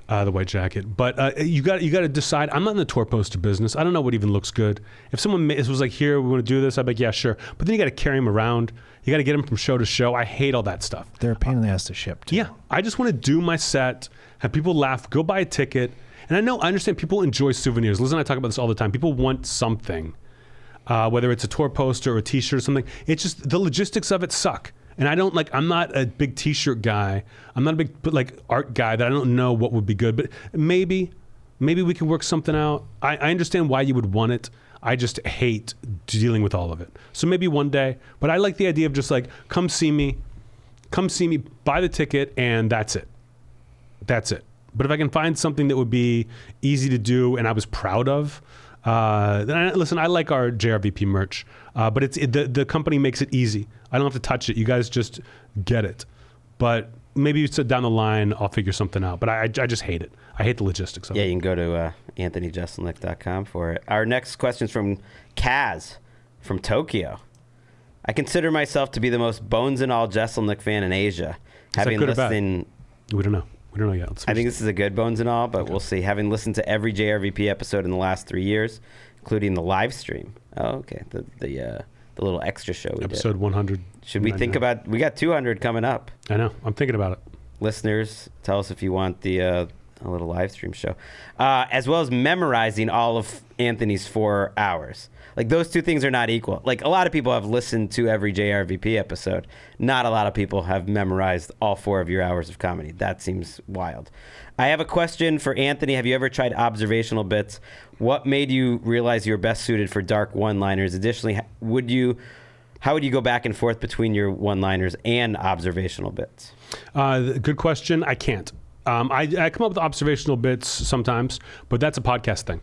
The white jacket. But you got to decide. I'm not in the tour poster business. I don't know what even looks good. If someone was like, here, we want to do this, I'd be like, yeah, sure. But then you got to carry them around. You got to get them from show to show. I hate all that stuff. They're a pain in the ass to ship, too. Yeah. I just want to do my set, have people laugh, go buy a ticket. And I understand people enjoy souvenirs. Liz and I talk about this all the time. People want something, whether it's a tour poster or a t-shirt or something. It's just the logistics of it suck. And I'm not a big t-shirt guy. I'm not a big art guy that I don't know what would be good. But maybe we can work something out. I understand why you would want it. I just hate dealing with all of it. So maybe one day. But I like the idea of just like, come see me, buy the ticket, and that's it. But if I can find something that would be easy to do and I was proud of, then listen, I like our JRVP merch, but the company makes it easy. I don't have to touch it. You guys just get it. But maybe down the line, I'll figure something out. But I just hate it. I hate the logistics of it. Yeah, you can go to anthonyjeselnik.com for it. Our next question is from Kaz from Tokyo. I consider myself to be the most bones and all Jeselnik fan in Asia. Is that good or bad? We don't know. We don't know yet. I think this is a good bones and all, but we'll see. Having listened to every JRVP episode in the last 3 years, including the live stream. Oh, okay. The little extra show we did. Episode 100. Should we think about... We got 200 coming up. I know. I'm thinking about it. Listeners, tell us if you want a little live stream show. As well as memorizing all of Anthony's 4 hours. Like, those two things are not equal. Like, a lot of people have listened to every JRVP episode. Not a lot of people have memorized all 4 of your hours of comedy. That seems wild. I have a question for Anthony. Have you ever tried observational bits? What made you realize you were best suited for dark one-liners? Additionally, how would you go back and forth between your one-liners and observational bits? Good question. I can't. I come up with observational bits sometimes, but that's a podcast thing.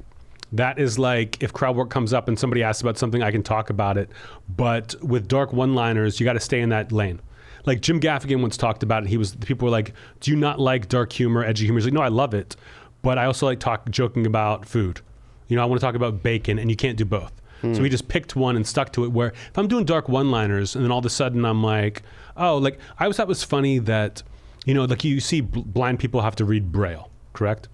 That is like if crowd work comes up and somebody asks about something, I can talk about it. But with dark one-liners, you got to stay in that lane. Like Jim Gaffigan once talked about it. People were like, "Do you not like dark humor, edgy humor?" He's like, "No, I love it, but I also like joking about food. You know, I want to talk about bacon, and you can't do both." So he just picked one and stuck to it. Where if I'm doing dark one-liners, and then all of a sudden I'm like, "Oh, like I always thought it was funny that, you know, like you see blind people have to read Braille, correct?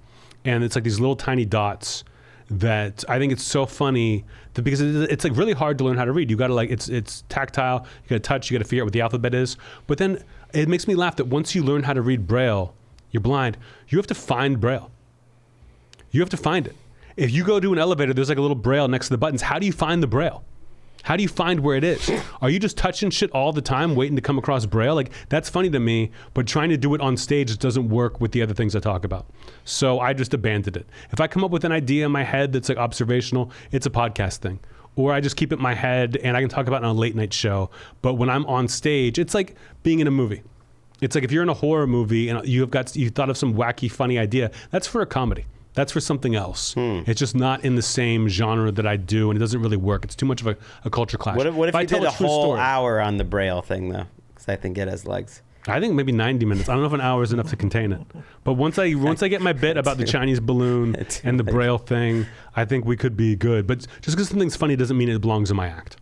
And it's like these little tiny dots." That I think it's so funny that because it's like really hard to learn how to read. You got to like it's tactile. You got to touch. You got to figure out what the alphabet is. But then it makes me laugh that once you learn how to read Braille, you're blind. You have to find Braille. You have to find it. If you go to an elevator, there's like a little Braille next to the buttons. How do you find the Braille? How do you find where it is? Are you just touching shit all the time, waiting to come across Braille? Like, that's funny to me, but trying to do it on stage doesn't work with the other things I talk about. So I just abandoned it. If I come up with an idea in my head that's like observational, it's a podcast thing. Or I just keep it in my head and I can talk about it on a late night show. But when I'm on stage, it's like being in a movie. It's like if you're in a horror movie and you thought of some wacky, funny idea, that's for a comedy. That's for something else. It's just not in the same genre that I do, and it doesn't really work. It's too much of a culture clash. What if you did a whole story, hour on the Braille thing, though? Because I think it has legs. I think maybe 90 minutes. I don't know if an hour is enough to contain it. But once I get my bit about the Chinese balloon and the Braille thing, I think we could be good. But just because something's funny doesn't mean it belongs in my act.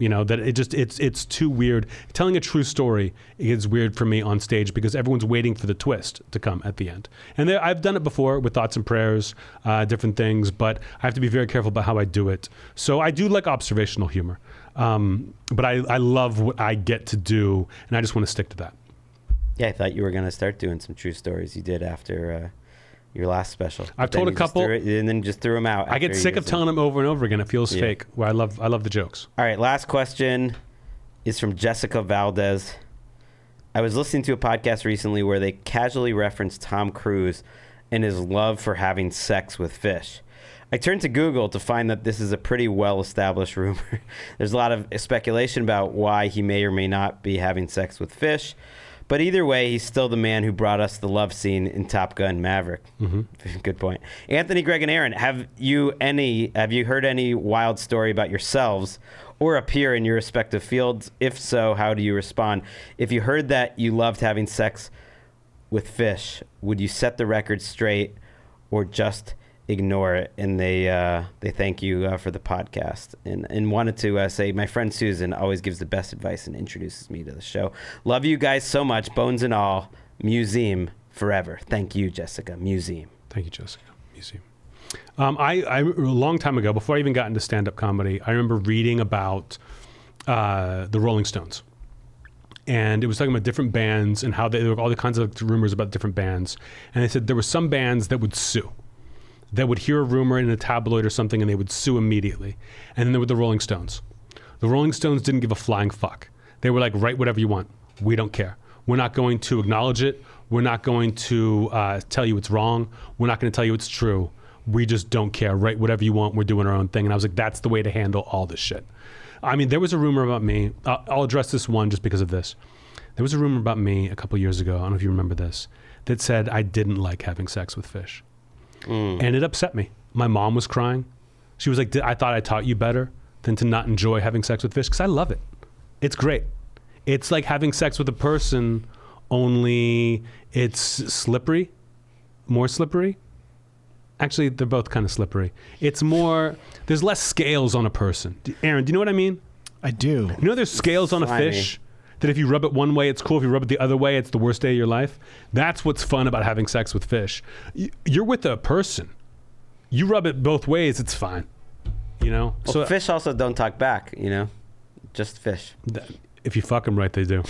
You know, that it's too weird. Telling a true story is weird for me on stage because everyone's waiting for the twist to come at the end. And I've done it before with thoughts and prayers, different things, but I have to be very careful about how I do it. So I do like observational humor, but I love what I get to do, and I just want to stick to that. Yeah, I thought you were going to start doing some true stories you did after your last special. I've told a couple, and then just threw them out. I get sick of telling them over and over again. It feels fake. Where I love the jokes. All right, last question is from Jessica Valdez. I was listening to a podcast recently where they casually referenced Tom Cruise and his love for having sex with fish. I turned to Google to find that this is a pretty well-established rumor. There's a lot of speculation about why he may or may not be having sex with fish. But either way, he's still the man who brought us the love scene in Top Gun Maverick. Mm-hmm. Good point. Anthony, Greg, and Aaron, have you heard any wild story about yourselves or a peer in your respective fields? If so, how do you respond? If you heard that you loved having sex with fish, would you set the record straight or just ignore it? And they thank you for the podcast and wanted to say my friend Susan always gives the best advice and introduces me to the show. Love you guys so much, bones and all. Museum forever. Thank you, Jessica. Museum. Thank you, Jessica. Museum. I a long time ago, before I even got into stand-up comedy, I remember reading about the Rolling Stones. And it was talking about different bands and how there were all the kinds of rumors about different bands. And they said there were some bands that would sue. That would hear a rumor in a tabloid or something and they would sue immediately. And then there were the Rolling Stones. The Rolling Stones didn't give a flying fuck. They were like, write whatever you want. We don't care. We're not going to acknowledge it. We're not going to tell you it's wrong. We're not going to tell you it's true. We just don't care. Write whatever you want. We're doing our own thing. And I was like, that's the way to handle all this shit. I mean, there was a rumor about me. I'll address this one just because of this. There was a rumor about me a couple years ago, I don't know if you remember this, that said I didn't like having sex with fish. And it upset me. My mom was crying. She was like, I thought I taught you better than to not enjoy having sex with fish, because I love it. It's great. It's like having sex with a person, only it's slippery, more slippery. Actually, they're both kind of slippery. It's more, there's less scales on a person. Aaron, do you know what I mean? I do. You know there's scales on a fish? That if you rub it one way, it's cool. If you rub it the other way, it's the worst day of your life. That's what's fun about having sex with fish. You're with a person. You rub it both ways, it's fine. You know? Well, so fish also don't talk back, you know? Just fish. If you fuck them right, they do.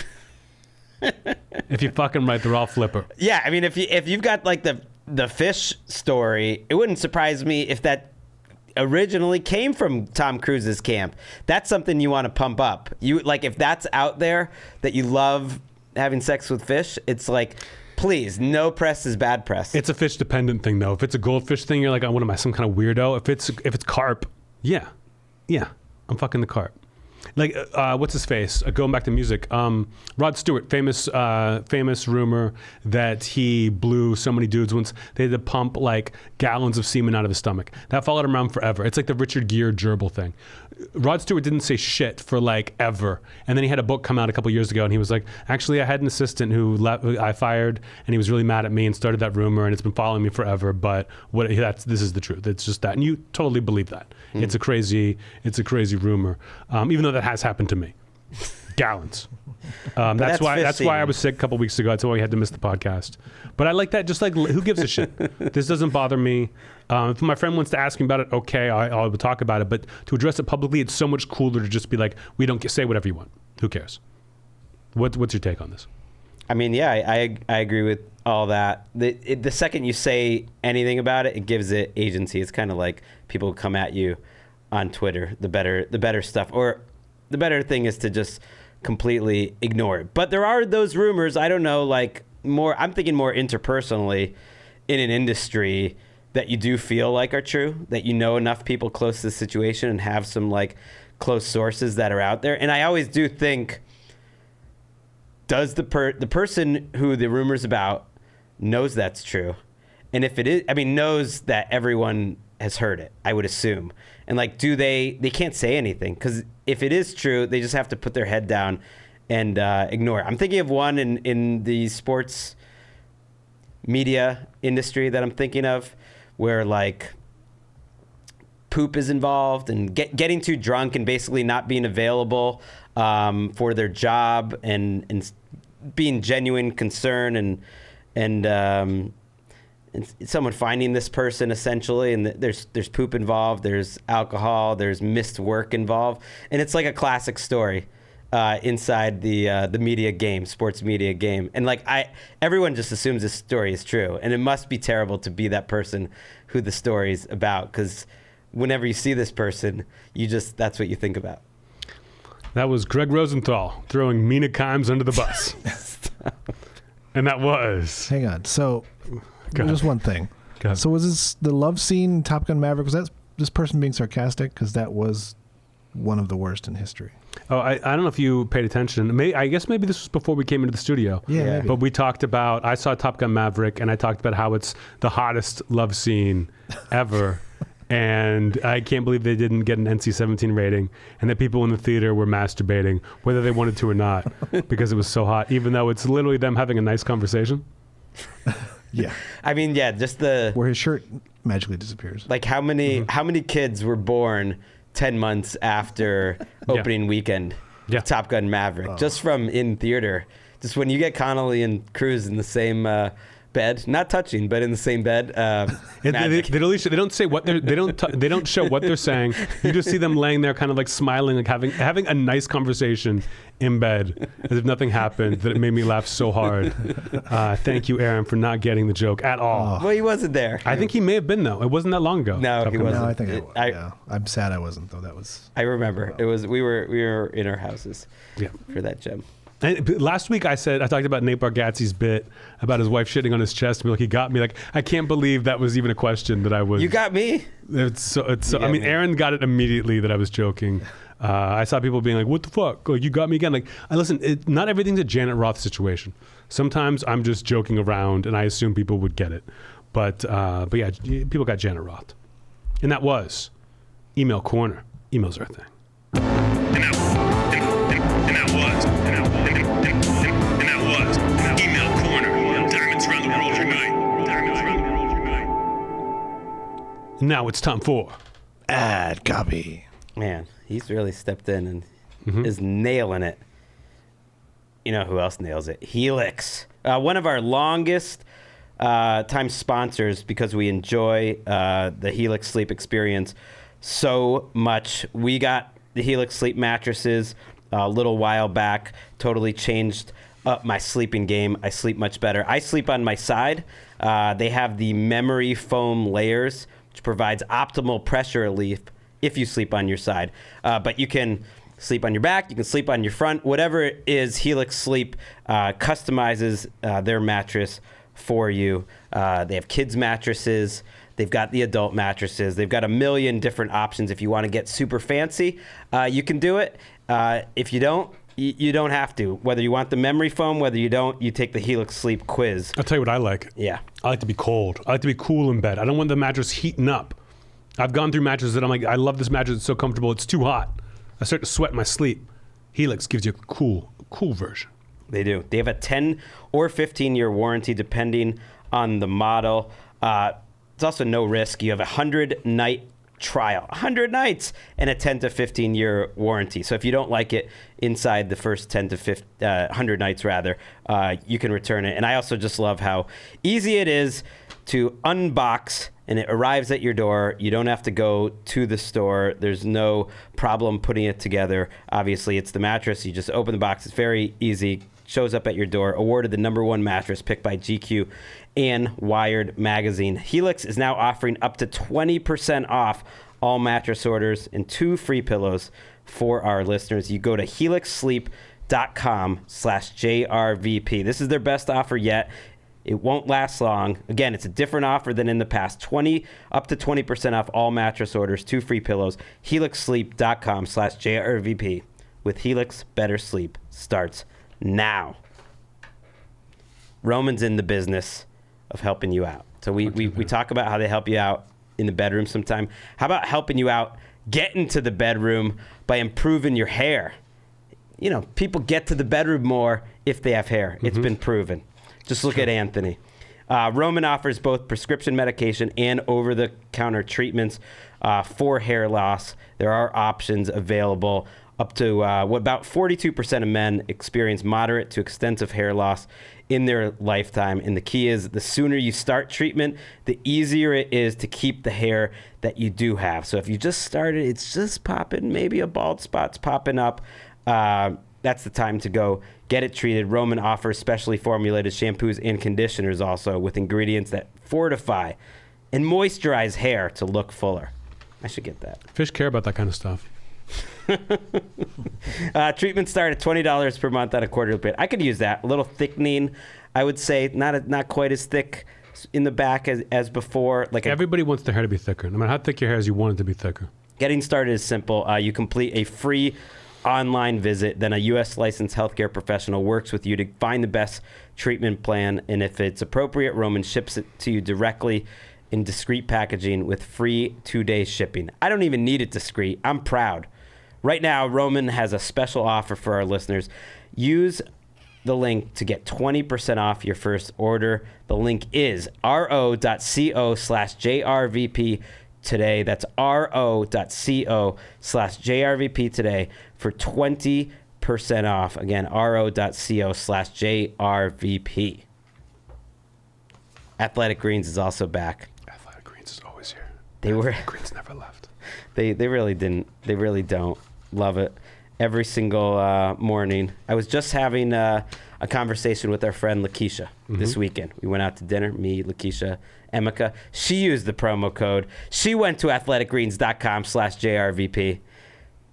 If you fuck them right, they're all flipper. Yeah, I mean, if you've got like the fish story, it wouldn't surprise me if that originally came from Tom Cruise's camp. That's something you want to pump up. You like if that's out there that you love having sex with fish, it's like, please, no press is bad press. It's a fish dependent thing though. If it's a goldfish thing, you're like, oh, what am I, some kind of weirdo? If it's carp, yeah, I'm fucking the carp. Like, what's his face? Going back to music, Rod Stewart, famous rumor that he blew so many dudes once they had to pump like gallons of semen out of his stomach. That followed him around forever. It's like the Richard Gere gerbil thing. Rod Stewart didn't say shit for like ever, and then he had a book come out a couple years ago, and he was like, actually, I had an assistant who I fired, and he was really mad at me and started that rumor, and it's been following me forever. But this is the truth. It's just that, and you totally believe that. It's a crazy rumor, even though that has happened to me. Gallons. That's why I was sick a couple weeks ago. That's why we had to miss the podcast. But I like that. Just like, who gives a shit? This doesn't bother me. If my friend wants to ask me about it, okay, I'll talk about it. But to address it publicly, it's so much cooler to just be like, we don't say whatever you want. Who cares? What's your take on this? I mean, yeah, I agree with all that. The second you say anything about it, it gives it agency. It's kind of like people come at you on Twitter. The better stuff, or the better thing is to just completely ignore it. But there are those rumors. I don't know, like I'm thinking more interpersonally in an industry that you do feel like are true, that you know enough people close to the situation and have some like close sources that are out there. And I always do think, does the person who the rumor's about knows that's true? And if it is, I mean, knows that everyone has heard it, I would assume. And like, they can't say anything, because if it is true, they just have to put their head down and ignore it. I'm thinking of one in the sports media industry that I'm thinking of, where like poop is involved and getting too drunk and basically not being available for their job and being genuine concern and someone finding this person essentially, and there's poop involved, there's alcohol, there's missed work involved, and it's like a classic story inside the media game, sports media game, and like everyone just assumes this story is true, and it must be terrible to be that person who the story's about, because whenever you see this person, that's what you think about. That was Greg Rosenthal throwing Mina Kimes under the bus. And that was... Hang on. So, just one thing. So was this the love scene in Top Gun Maverick? Was that this person being sarcastic? Because that was one of the worst in history. Oh, I don't know if you paid attention. I guess maybe this was before we came into the studio. Yeah, maybe. But we talked about... I saw Top Gun Maverick, and I talked about how it's the hottest love scene ever. And I can't believe they didn't get an NC-17 rating, and that people in the theater were masturbating, whether they wanted to or not, because it was so hot, even though it's literally them having a nice conversation. Yeah. I mean, yeah, just where his shirt magically disappears. Like how many kids were born 10 months after opening weekend of Top Gun Maverick, just from in theater. Just when you get Connolly and Cruise in the same bed, not touching, but in the same bed. They don't say what they don't show what they're saying. You just see them laying there, kind of like smiling, like having a nice conversation in bed, as if nothing happened. That it made me laugh so hard. Thank you, Aaron, for not getting the joke at all. Well, he wasn't there. I think he may have been though. It wasn't that long ago. No, he wasn't. No, I think yeah. I'm sad I wasn't though. That was. I remember it was. We were in our houses. For that gem. And last week I talked about Nate Bargatze's bit about his wife shitting on his chest. Like, he got me. Like, I can't believe that was even a question that I was. You got me. It's so. I mean, Aaron got it immediately that I was joking. I saw people being like, "What the fuck? Like, you got me again." Like, listen, not everything's a Janet Roth situation. Sometimes I'm just joking around, and I assume people would get it. But yeah, people got Janet Roth, and that was Email Corner. Emails are a thing. And that was Email Corner. Diamonds around the world unite. Now it's time for Ad Copy. Man, he's really stepped in and is nailing it. You know who else nails it? Helix. One of our longest time sponsors, because we enjoy the Helix sleep experience so much. We got the Helix sleep mattresses a little while back. Totally changed up my sleeping game. I sleep much better. I sleep on my side. They have the memory foam layers, which provides optimal pressure relief if you sleep on your side. But you can sleep on your back, you can sleep on your front, whatever it is. Helix Sleep customizes their mattress for you. They have kids mattresses. They've got the adult mattresses. They've got a million different options. If you want to get super fancy, you can do it. If you don't, you don't have to. Whether you want the memory foam, whether you don't, you take the Helix Sleep quiz. I'll tell you what I like. Yeah. I like to be cold. I like to be cool in bed. I don't want the mattress heating up. I've gone through mattresses that I'm like, I love this mattress. It's so comfortable. It's too hot. I start to sweat in my sleep. Helix gives you a cool version. They do. They have a 10 or 15-year warranty depending on the model. It's also no risk. You have a 100-night trial, 100 nights, and a 10 to 15-year warranty. So if you don't like it inside the first 10 to 100 nights, rather, you can return it. And I also just love how easy it is to unbox, and it arrives at your door. You don't have to go to the store. There's no problem putting it together. Obviously, it's the mattress. You just open the box. It's very easy. Shows up at your door. Awarded the #1 mattress picked by GQ and Wired magazine. Helix is now offering up to 20% off all mattress orders and 2 free pillows for our listeners. You go to helixsleep.com/JRVP. This is their best offer yet. It won't last long. Again, it's a different offer than in the past. Up to 20% off all mattress orders, 2 free pillows. helixsleep.com/JRVP. With Helix, better sleep starts now. Roman's in the business of helping you out. So we talk about how they help you out in the bedroom sometime. How about helping you out get into the bedroom by improving your hair? You know, people get to the bedroom more if they have hair. It's been proven. Just look at Anthony. Roman offers both prescription medication and over-the-counter treatments for hair loss. There are options available. Up to about 42% of men experience moderate to extensive hair loss in their lifetime. And the key is the sooner you start treatment, the easier it is to keep the hair that you do have. So if you just started, it's just popping, maybe a bald spot's popping up, that's the time to go get it treated. Roman offers specially formulated shampoos and conditioners also with ingredients that fortify and moisturize hair to look fuller. I should get that. Fish care about that kind of stuff. Treatments start at $20 per month on a quarterly basis. I could use that. A little thickening, I would say, not quite as thick in the back as before. Everybody wants their hair to be thicker. No matter how thick your hair is, you want it to be thicker. Getting started is simple. You complete a free online visit. Then a U.S. licensed healthcare professional works with you to find the best treatment plan. And if it's appropriate, Roman ships it to you directly in discreet packaging with free 2-day shipping. I don't even need it discreet. I'm proud. Right now, Roman has a special offer for our listeners. Use the link to get 20% off your first order. The link is ro.co/JRVP today. That's ro.co/JRVP today for 20% off. Again, ro.co/JRVP. Athletic Greens is also back. Athletic Greens is always here. Athletic Greens never left. They really didn't. They really don't. Love it. Every single morning. I was just having a conversation with our friend Lakeisha this weekend. We went out to dinner, me, Lakeisha, Emeka. She used the promo code. She went to athleticgreens.com/JRVP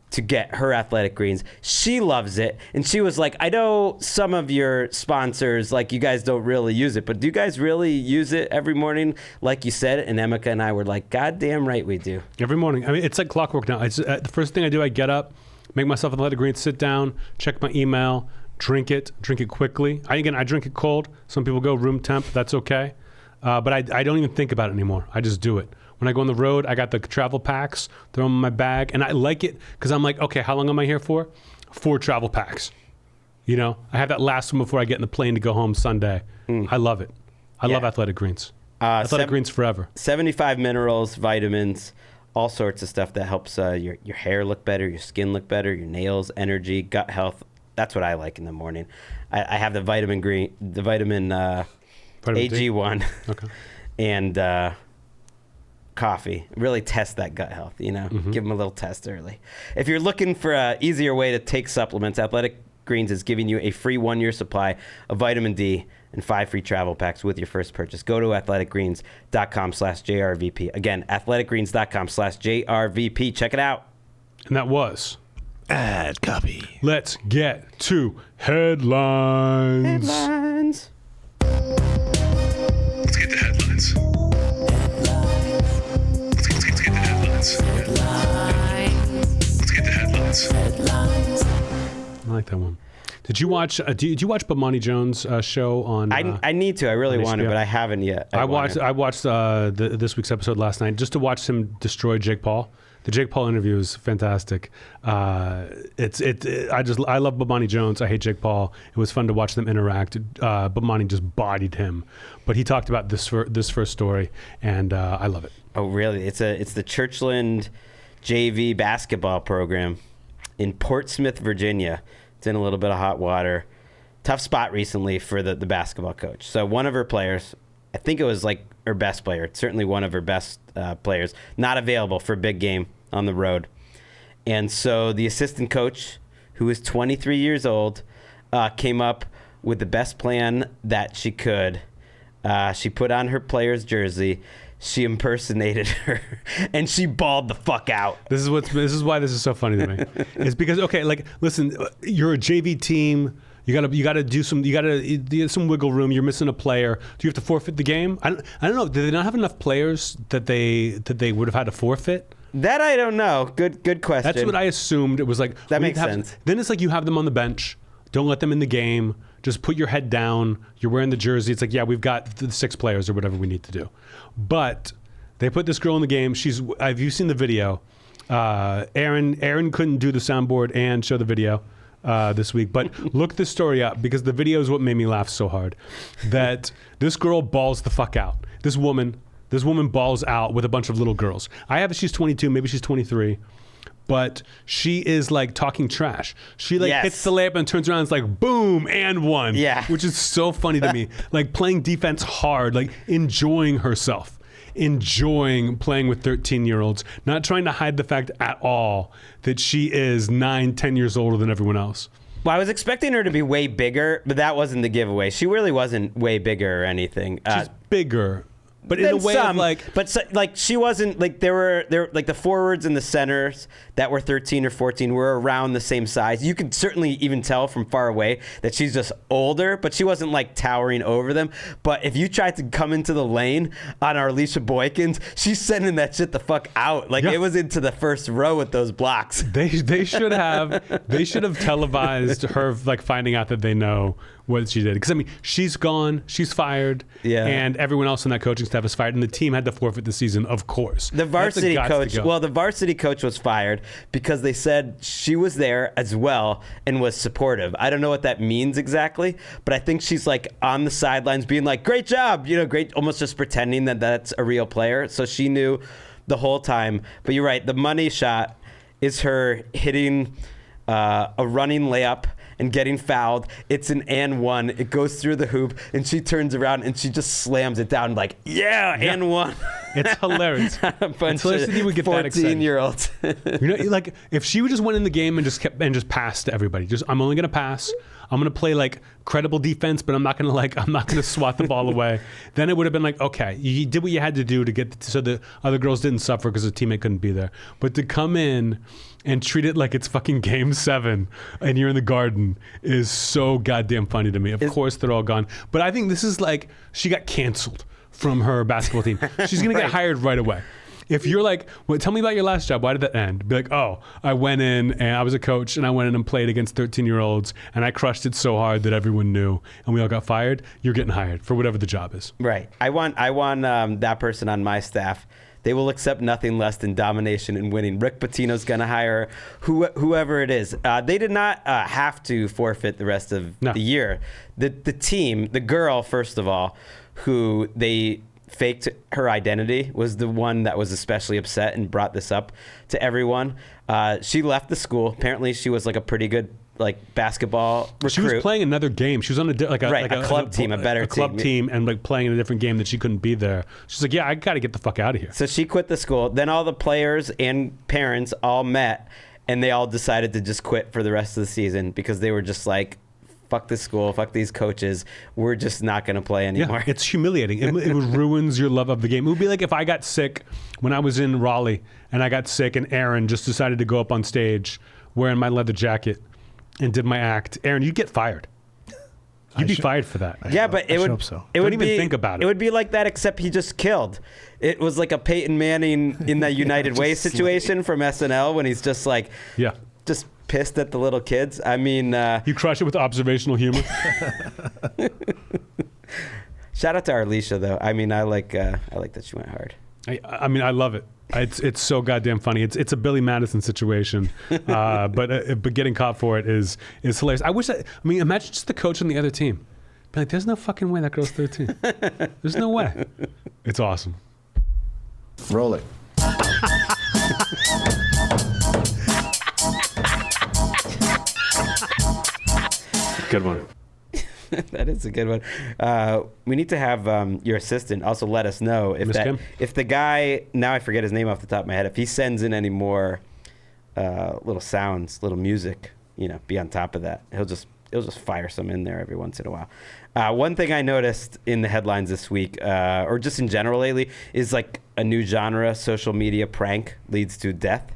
to get her Athletic Greens. She loves it. And she was like, I know some of your sponsors, like you guys don't really use it, but do you guys really use it every morning like you said? And Emeka and I were like, God damn right we do. Every morning. I mean, it's like clockwork now. It's the first thing I do, I get up, make myself Athletic Greens, sit down, check my email, drink it quickly. I drink it cold. Some people go room temp. That's okay. But I don't even think about it anymore. I just do it. When I go on the road, I got the travel packs, throw them in my bag, and I like it because I'm like, okay, how long am I here for? 4 travel packs. You know, I have that last one before I get in the plane to go home Sunday. I love it. I love Athletic Greens. Athletic Greens forever. 75 minerals, vitamins, all sorts of stuff that helps your hair look better, your skin look better, your nails, energy, gut health. That's what I like in the morning. I have the vitamin AG1 and coffee. Really test that gut health, you know? Give them a little test early. If you're looking for an easier way to take supplements, Athletic Greens is giving you a free 1-year supply of vitamin D and 5 free travel packs with your first purchase. Go to athleticgreens.com/JRVP. Again, athleticgreens.com/JRVP. Check it out. And that was ad copy. Let's get to headlines. Headlines. Let's get the headlines. like that one. Did you watch? Did you watch Bomani Jones' show on? I need to. I really want to, but I haven't yet. I watched this week's episode last night just to watch him destroy Jake Paul. The Jake Paul interview is fantastic. I love Bomani Jones. I hate Jake Paul. It was fun to watch them interact. Bomani just bodied him, but he talked about this first story, and I love it. Oh, really? It's the Churchland JV basketball program in Portsmouth, Virginia. It's in a little bit of hot water. Tough spot recently for the basketball coach. So one of her players, I think it was like her best player, certainly one of her best players, not available for a big game on the road. And so the assistant coach, who is 23 years old, came up with the best plan that she could. She put on her player's jersey. She impersonated her, and she bawled the fuck out. This is why this is so funny to me. It's because, okay, like, listen, you're a JV team. You gotta do some wiggle room. You're missing a player. Do you have to forfeit the game? I don't know. Did they not have enough players that they would have had to forfeit? That I don't know. Good question. That's what I assumed. It was like that makes sense. Then it's like you have them on the bench. Don't let them in the game. Just put your head down. You're wearing the jersey. It's like, yeah, we've got the 6 players or whatever we need to do. But they put this girl in the game. Have you seen the video? Aaron couldn't do the soundboard and show the video this week, but look this story up because the video is what made me laugh so hard. That this girl balls the fuck out. This woman balls out with a bunch of little girls. She's 22, maybe she's 23. But she is like talking trash. She hits the layup and turns around and it's like, boom, and one. Yeah. Which is so funny to me. Like playing defense hard, like enjoying herself. Enjoying playing with 13-year-olds. Not trying to hide the fact at all that she is 9-10 years older than everyone else. Well, I was expecting her to be way bigger, but that wasn't the giveaway. She really wasn't way bigger or anything. She's bigger. But in a way of she wasn't like there were like the forwards and the centers that were 13 or 14 were around the same size. You could certainly even tell from far away that she's just older, but she wasn't like towering over them. But if you tried to come into the lane on our Alicia Boykins, she's sending that shit the fuck out. Like it was into the first row with those blocks. They should have televised her like finding out that they know what she did. Because I mean, she's gone, she's fired, and everyone else in that coaching staff is fired, and the team had to forfeit the season, of course. The varsity coach was fired because they said she was there as well and was supportive. I don't know what that means exactly, but I think she's like on the sidelines being like, great job, great, almost just pretending that that's a real player. So she knew the whole time. But you're right, the money shot is her hitting a running layup and getting fouled. It's an and one. It goes through the hoop, and she turns around and she just slams it down like, and one. It's hilarious. It's hilarious that you would get 14-year-olds. Like if she would just went in the game and just passed to everybody. I'm only gonna pass. I'm gonna play like credible defense, but I'm not gonna swat the ball away. Then it would have been like, okay, you did what you had to do to get so the other girls didn't suffer because the teammate couldn't be there. But to come in and treat it like it's fucking game 7 and you're in the Garden is so goddamn funny to me. Of course they're all gone. But I think this is like, she got canceled from her basketball team. She's going to get hired right away. If you're like, well, tell me about your last job. Why did that end? Be like, oh, I went in and I was a coach and I went in and played against 13-year-olds and I crushed it so hard that everyone knew and we all got fired. You're getting hired for whatever the job is. Right. I want that person on my staff. They will accept nothing less than domination and winning. Rick Pitino's going to hire whoever it is. They did not have to forfeit the rest of the year. The team, the girl, first of all, who they faked her identity, was the one that was especially upset and brought this up to everyone. She left the school. Apparently, she was like a pretty good basketball recruit. She was playing another game. She was on a club team, a better club team, and like playing in a different game that she couldn't be there. She's like, yeah, I got to get the fuck out of here. So she quit the school. Then all the players and parents all met, and they all decided to just quit for the rest of the season because they were just like, fuck this school, fuck these coaches. We're just not going to play anymore. Yeah, it's humiliating. It ruins your love of the game. It would be like if I got sick when I was in Raleigh and I got sick and Aaron just decided to go up on stage wearing my leather jacket and did my act. Aaron, you'd get fired. You'd be fired for that. But it would. Hope so. It would Don't even think about it. It would be like that, except he just killed. It was like a Peyton Manning in the United Way situation from SNL when he's just like, just pissed at the little kids. I mean, You crush it with observational humor. shout out to Arlisha though. I mean, I like that she went hard. I mean, I love it. It's so goddamn funny. It's a Billy Madison situation, but getting caught for it is hilarious. I mean, imagine just the coach on the other team. Be like, there's no fucking way that girl's 13. There's no way. It's awesome. Roll it. Good one. That is a good one. We need to have your assistant also let us know if the guy, now I forget his name off the top of my head, if he sends in any more little sounds, little music, be on top of that. He'll just fire some in there every once in a while. One thing I noticed in the headlines this week, or just in general lately, is like a new genre: social media prank leads to death.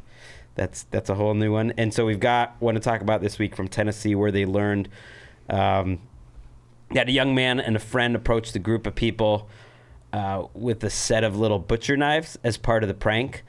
That's a whole new one. And so we've got one to talk about this week from Tennessee, where they learned that a young man and a friend approached a group of people with a set of little butcher knives as part of a prank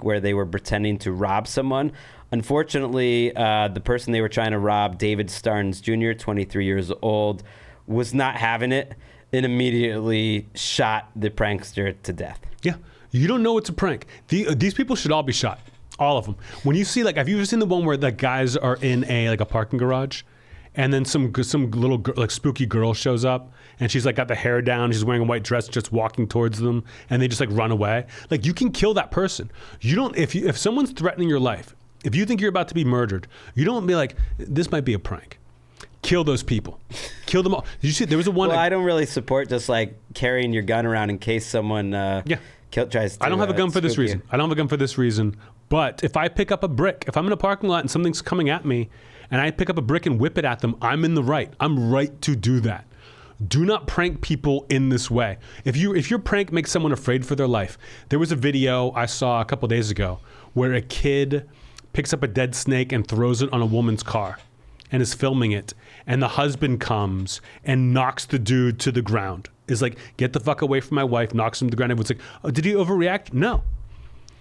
where they were pretending to rob someone. Unfortunately, the person they were trying to rob, David Starnes Jr., 23 years old, was not having it and immediately shot the prankster to death. Yeah. You don't know it's a prank. These people should all be shot. All of them. When you see, have you ever seen the one where the guys are in a parking garage, and then some little spooky girl shows up, and she's got the hair down, she's wearing a white dress, just walking towards them, and they just run away. You can kill that person. You don't. If someone's threatening your life, if you think you're about to be murdered, you don't be like, this might be a prank. Kill those people. Kill them all. Did you see? There was a one. Well, I don't really support just carrying your gun around in case someone tries to. I don't have a gun for this reason. I don't have a gun for this reason. But if I pick up a brick, if I'm in a parking lot and something's coming at me, and I pick up a brick and whip it at them, I'm in the right. I'm right to do that. Do not prank people in this way. If your prank makes someone afraid for their life. There was a video I saw a couple days ago where a kid picks up a dead snake and throws it on a woman's car and is filming it. And the husband comes and knocks the dude to the ground. Is get the fuck away from my wife, knocks him to the ground. Everyone's oh, did he overreact? No.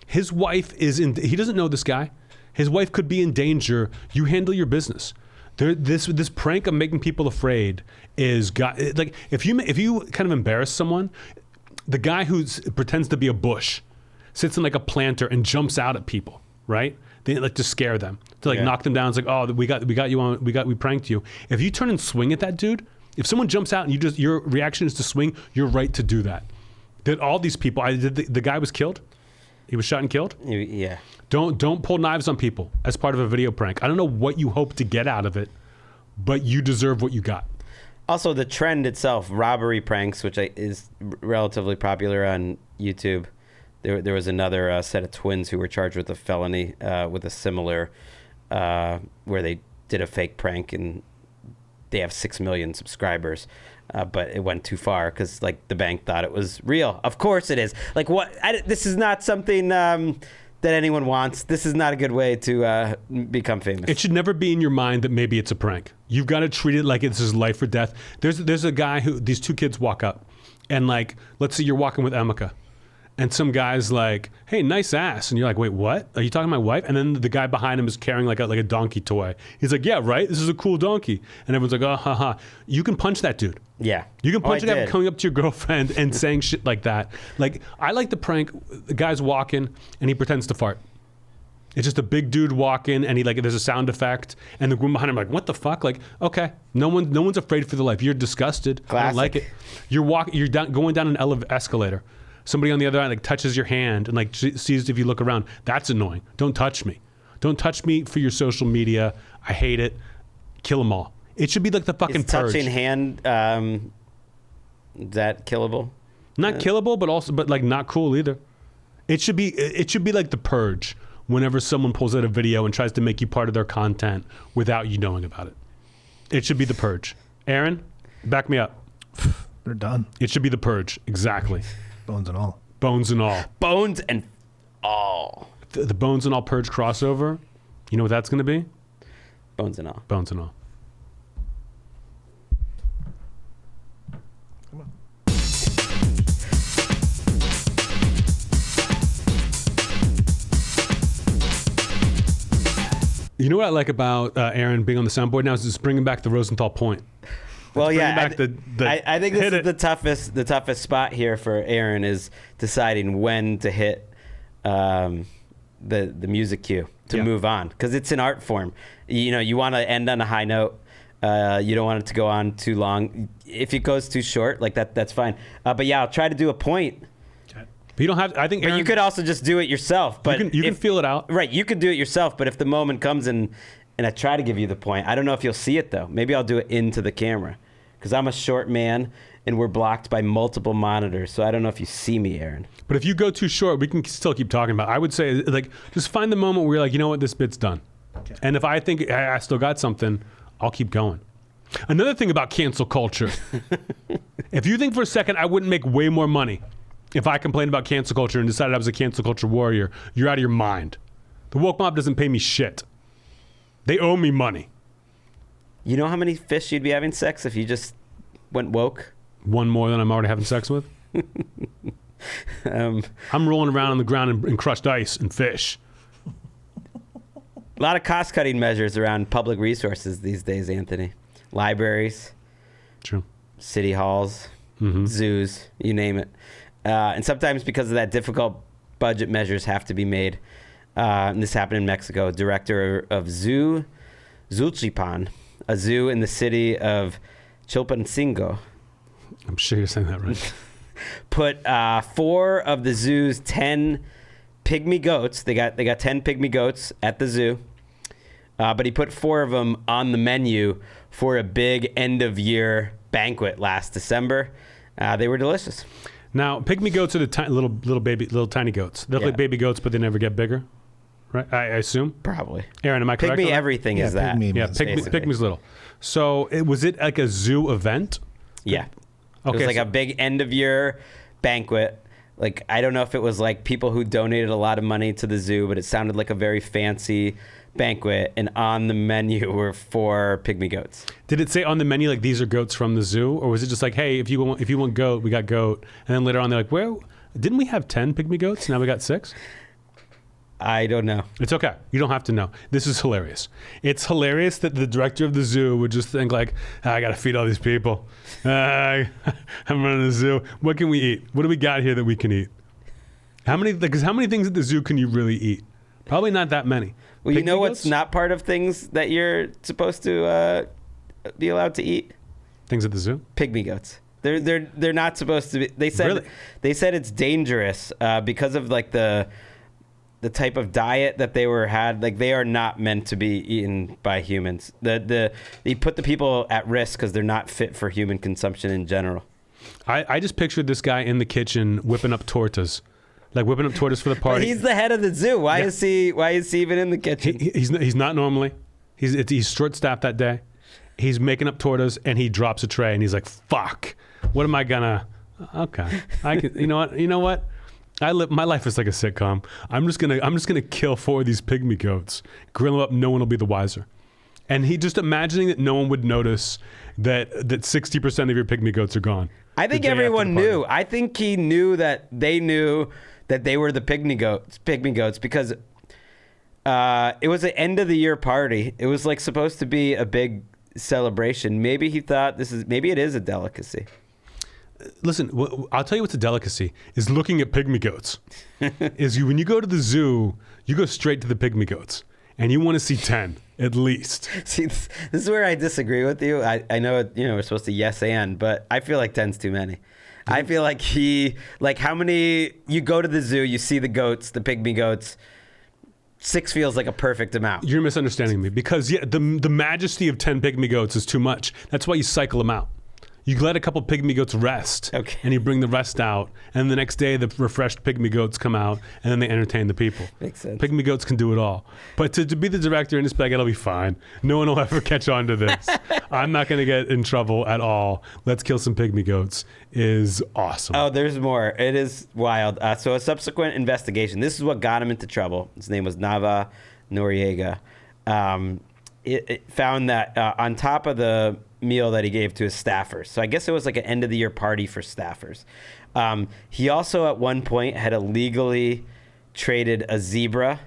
His wife he doesn't know this guy. His wife could be in danger. You handle your business. This prank of making people afraid is if you kind of embarrass someone, the guy who pretends to be a bush sits in a planter and jumps out at people, right? They to scare them, to knock them down. It's oh, we got you on, we pranked you. If you turn and swing at that dude, if someone jumps out and your reaction is to swing, you're right to do that. That all these people, the guy was killed. He was shot and killed? Yeah. Don't pull knives on people as part of a video prank. I don't know what you hope to get out of it, but you deserve what you got. Also, the trend itself, robbery pranks, which is relatively popular on YouTube. There was another set of twins who were charged with a felony with a similar, where they did a fake prank, and they have 6 million subscribers. But it went too far because the bank thought it was real. Of course it is. This is not something that anyone wants. This is not a good way to become famous. It should never be in your mind that maybe it's a prank. You've got to treat it like it's his life or death. There's a guy who, these two kids walk up, and let's say you're walking with Emeka, and some guy's hey, nice ass. And you're wait, what? Are you talking to my wife? And then the guy behind him is carrying like a donkey toy. He's yeah, right? This is a cool donkky. And everyone's oh, ha, ha. You can punch that dude. Yeah. You can punch a guy coming up to your girlfriend and saying shit like that. I like the prank, the guy's walking and he pretends to fart. It's just a big dude walking and he there's a sound effect and the woman behind him what the fuck? Okay, no one's afraid for their life. You're disgusted. Classic. I don't like it. You're going down an escalator. Somebody on the other end touches your hand and sees if you look around. That's annoying. Don't touch me. Don't touch me for your social media. I hate it. Kill them all. It should be the fucking purge. Touching hand, is that killable? Not killable, but not cool either. It should be the purge. Whenever someone pulls out a video and tries to make you part of their content without you knowing about it, it should be the purge. Aaron, back me up. They're done. It should be the purge. Exactly. Bones and all. Bones and all. Bones and all. The Bones and All purge crossover. You know what that's going to be? Bones and all. Bones and all. Come on. You know what I like about Aaron being on the soundboard now is just bringing back the Rosenthal point. Well, Let's yeah, bring back I think this hit is it. the toughest spot here for Aaron is deciding when to hit the music cue to move on, because it's an art form. You know, you want to end on a high note. You don't want it to go on too long. If it goes too short, like that's fine. But yeah, I'll try to do a point. But you don't have. I think. But Aaron, you could also just do it yourself. But you can feel it out. Right, you could do it yourself. But if the moment comes and I try to give you the point, I don't know if you'll see it though. Maybe I'll do it into the camera, because I'm a short man and we're blocked by multiple monitors. So I don't know if you see me, Aaron. But if you go too short, we can still keep talking about it. I would say, like, just find the moment where you're like, you know what, this bit's done. Okay. And if I think I still got something, I'll keep going. Another thing about cancel culture, if you think for a second I wouldn't make way more money if I complained about cancel culture and decided I was a cancel culture warrior, you're out of your mind. The woke mob doesn't pay me shit. They owe me money. You know how many fish you'd be having sex if you just went woke? One more than I'm already having sex with. I'm rolling around on the ground in crushed ice and fish. A lot of cost-cutting measures around public resources these days, Anthony. Libraries. True. City halls. Zoos. You name it. And sometimes because of that, difficult budget measures have to be made. And this happened in Mexico. Director of Zulchipan, a zoo in the city of Chilpancingo. I'm sure you're saying that right. Put 4 of the zoo's 10 pygmy goats. They got 10 pygmy goats at the zoo. But he put 4 of them on the menu for a big end-of-year banquet last December. They were delicious. Now, pygmy goats are the little tiny goats. They look like baby goats, but they never get bigger, right? I assume. Probably. Aaron, am I correct? Pygmy everything is that. Pygmy's little. So, was it like a zoo event? Yeah. Okay, it was like a big end-of-year banquet. Like, I don't know if it was like people who donated a lot of money to the zoo, but it sounded like a very fancy banquet, and on the menu were 4 pygmy goats. Did it say on the menu like these are goats from the zoo, or was it just like, hey, if you want goat, we got goat, and then later on they're like, well, didn't we have 10 pygmy goats? Now we got 6. I don't know. It's okay. You don't have to know. This is hilarious. It's hilarious that the director of the zoo would just think like, I got to feed all these people. I'm running the zoo. What can we eat? What do we got here that we can eat? How many things at the zoo can you really eat? Probably not that many. Well, you know what's not part of things that you're supposed to be allowed to eat? Things at the zoo? Pygmy goats. They're not supposed to be. They said it's dangerous because of like the type of diet that they had. Like, they are not meant to be eaten by humans. They put the people at risk because they're not fit for human consumption in general. I just pictured this guy in the kitchen whipping up tortas. Like whipping up tortas for the party. But he's the head of the zoo. Why is he even in the kitchen? He's not normally. He's short-staffed that day. He's making up tortas and he drops a tray and he's like, "Fuck, what am I gonna?" Okay, I can. You know what? My life is like a sitcom. I'm just gonna kill 4 of these pygmy goats, grill them up. No one will be the wiser. And he just imagining that no one would notice that 60% of your pygmy goats are gone. I think everyone knew. I think he knew that they knew that they were the pygmy goats because it was an end of the year party. It was like supposed to be a big celebration. Maybe he thought maybe it is a delicacy. Listen, I'll tell you what's a delicacy is looking at pygmy goats. When you go to the zoo, you go straight to the pygmy goats, and you want to see 10 at least. See, this is where I disagree with you. I know we're supposed to yes and, but I feel like 10's too many. I feel like how many, you go to the zoo, you see the goats, the pygmy goats, 6 feels like a perfect amount. You're misunderstanding me because the majesty of 10 pygmy goats is too much. That's why you cycle them out. You let a couple pygmy goats rest, and you bring the rest out, and the next day the refreshed pygmy goats come out, and then they entertain the people. Makes sense. Pygmy goats can do it all. But to be the director and just be like, it'll be fine. No one will ever catch on to this. I'm not going to get in trouble at all. Let's kill some pygmy goats is awesome. Oh, there's more. It is wild. So a subsequent investigation. This is what got him into trouble. His name was Nava Noriega. It found that on top of the meal that he gave to his staffers. So I guess it was like an end of the year party for staffers. He also at one point had illegally traded a zebra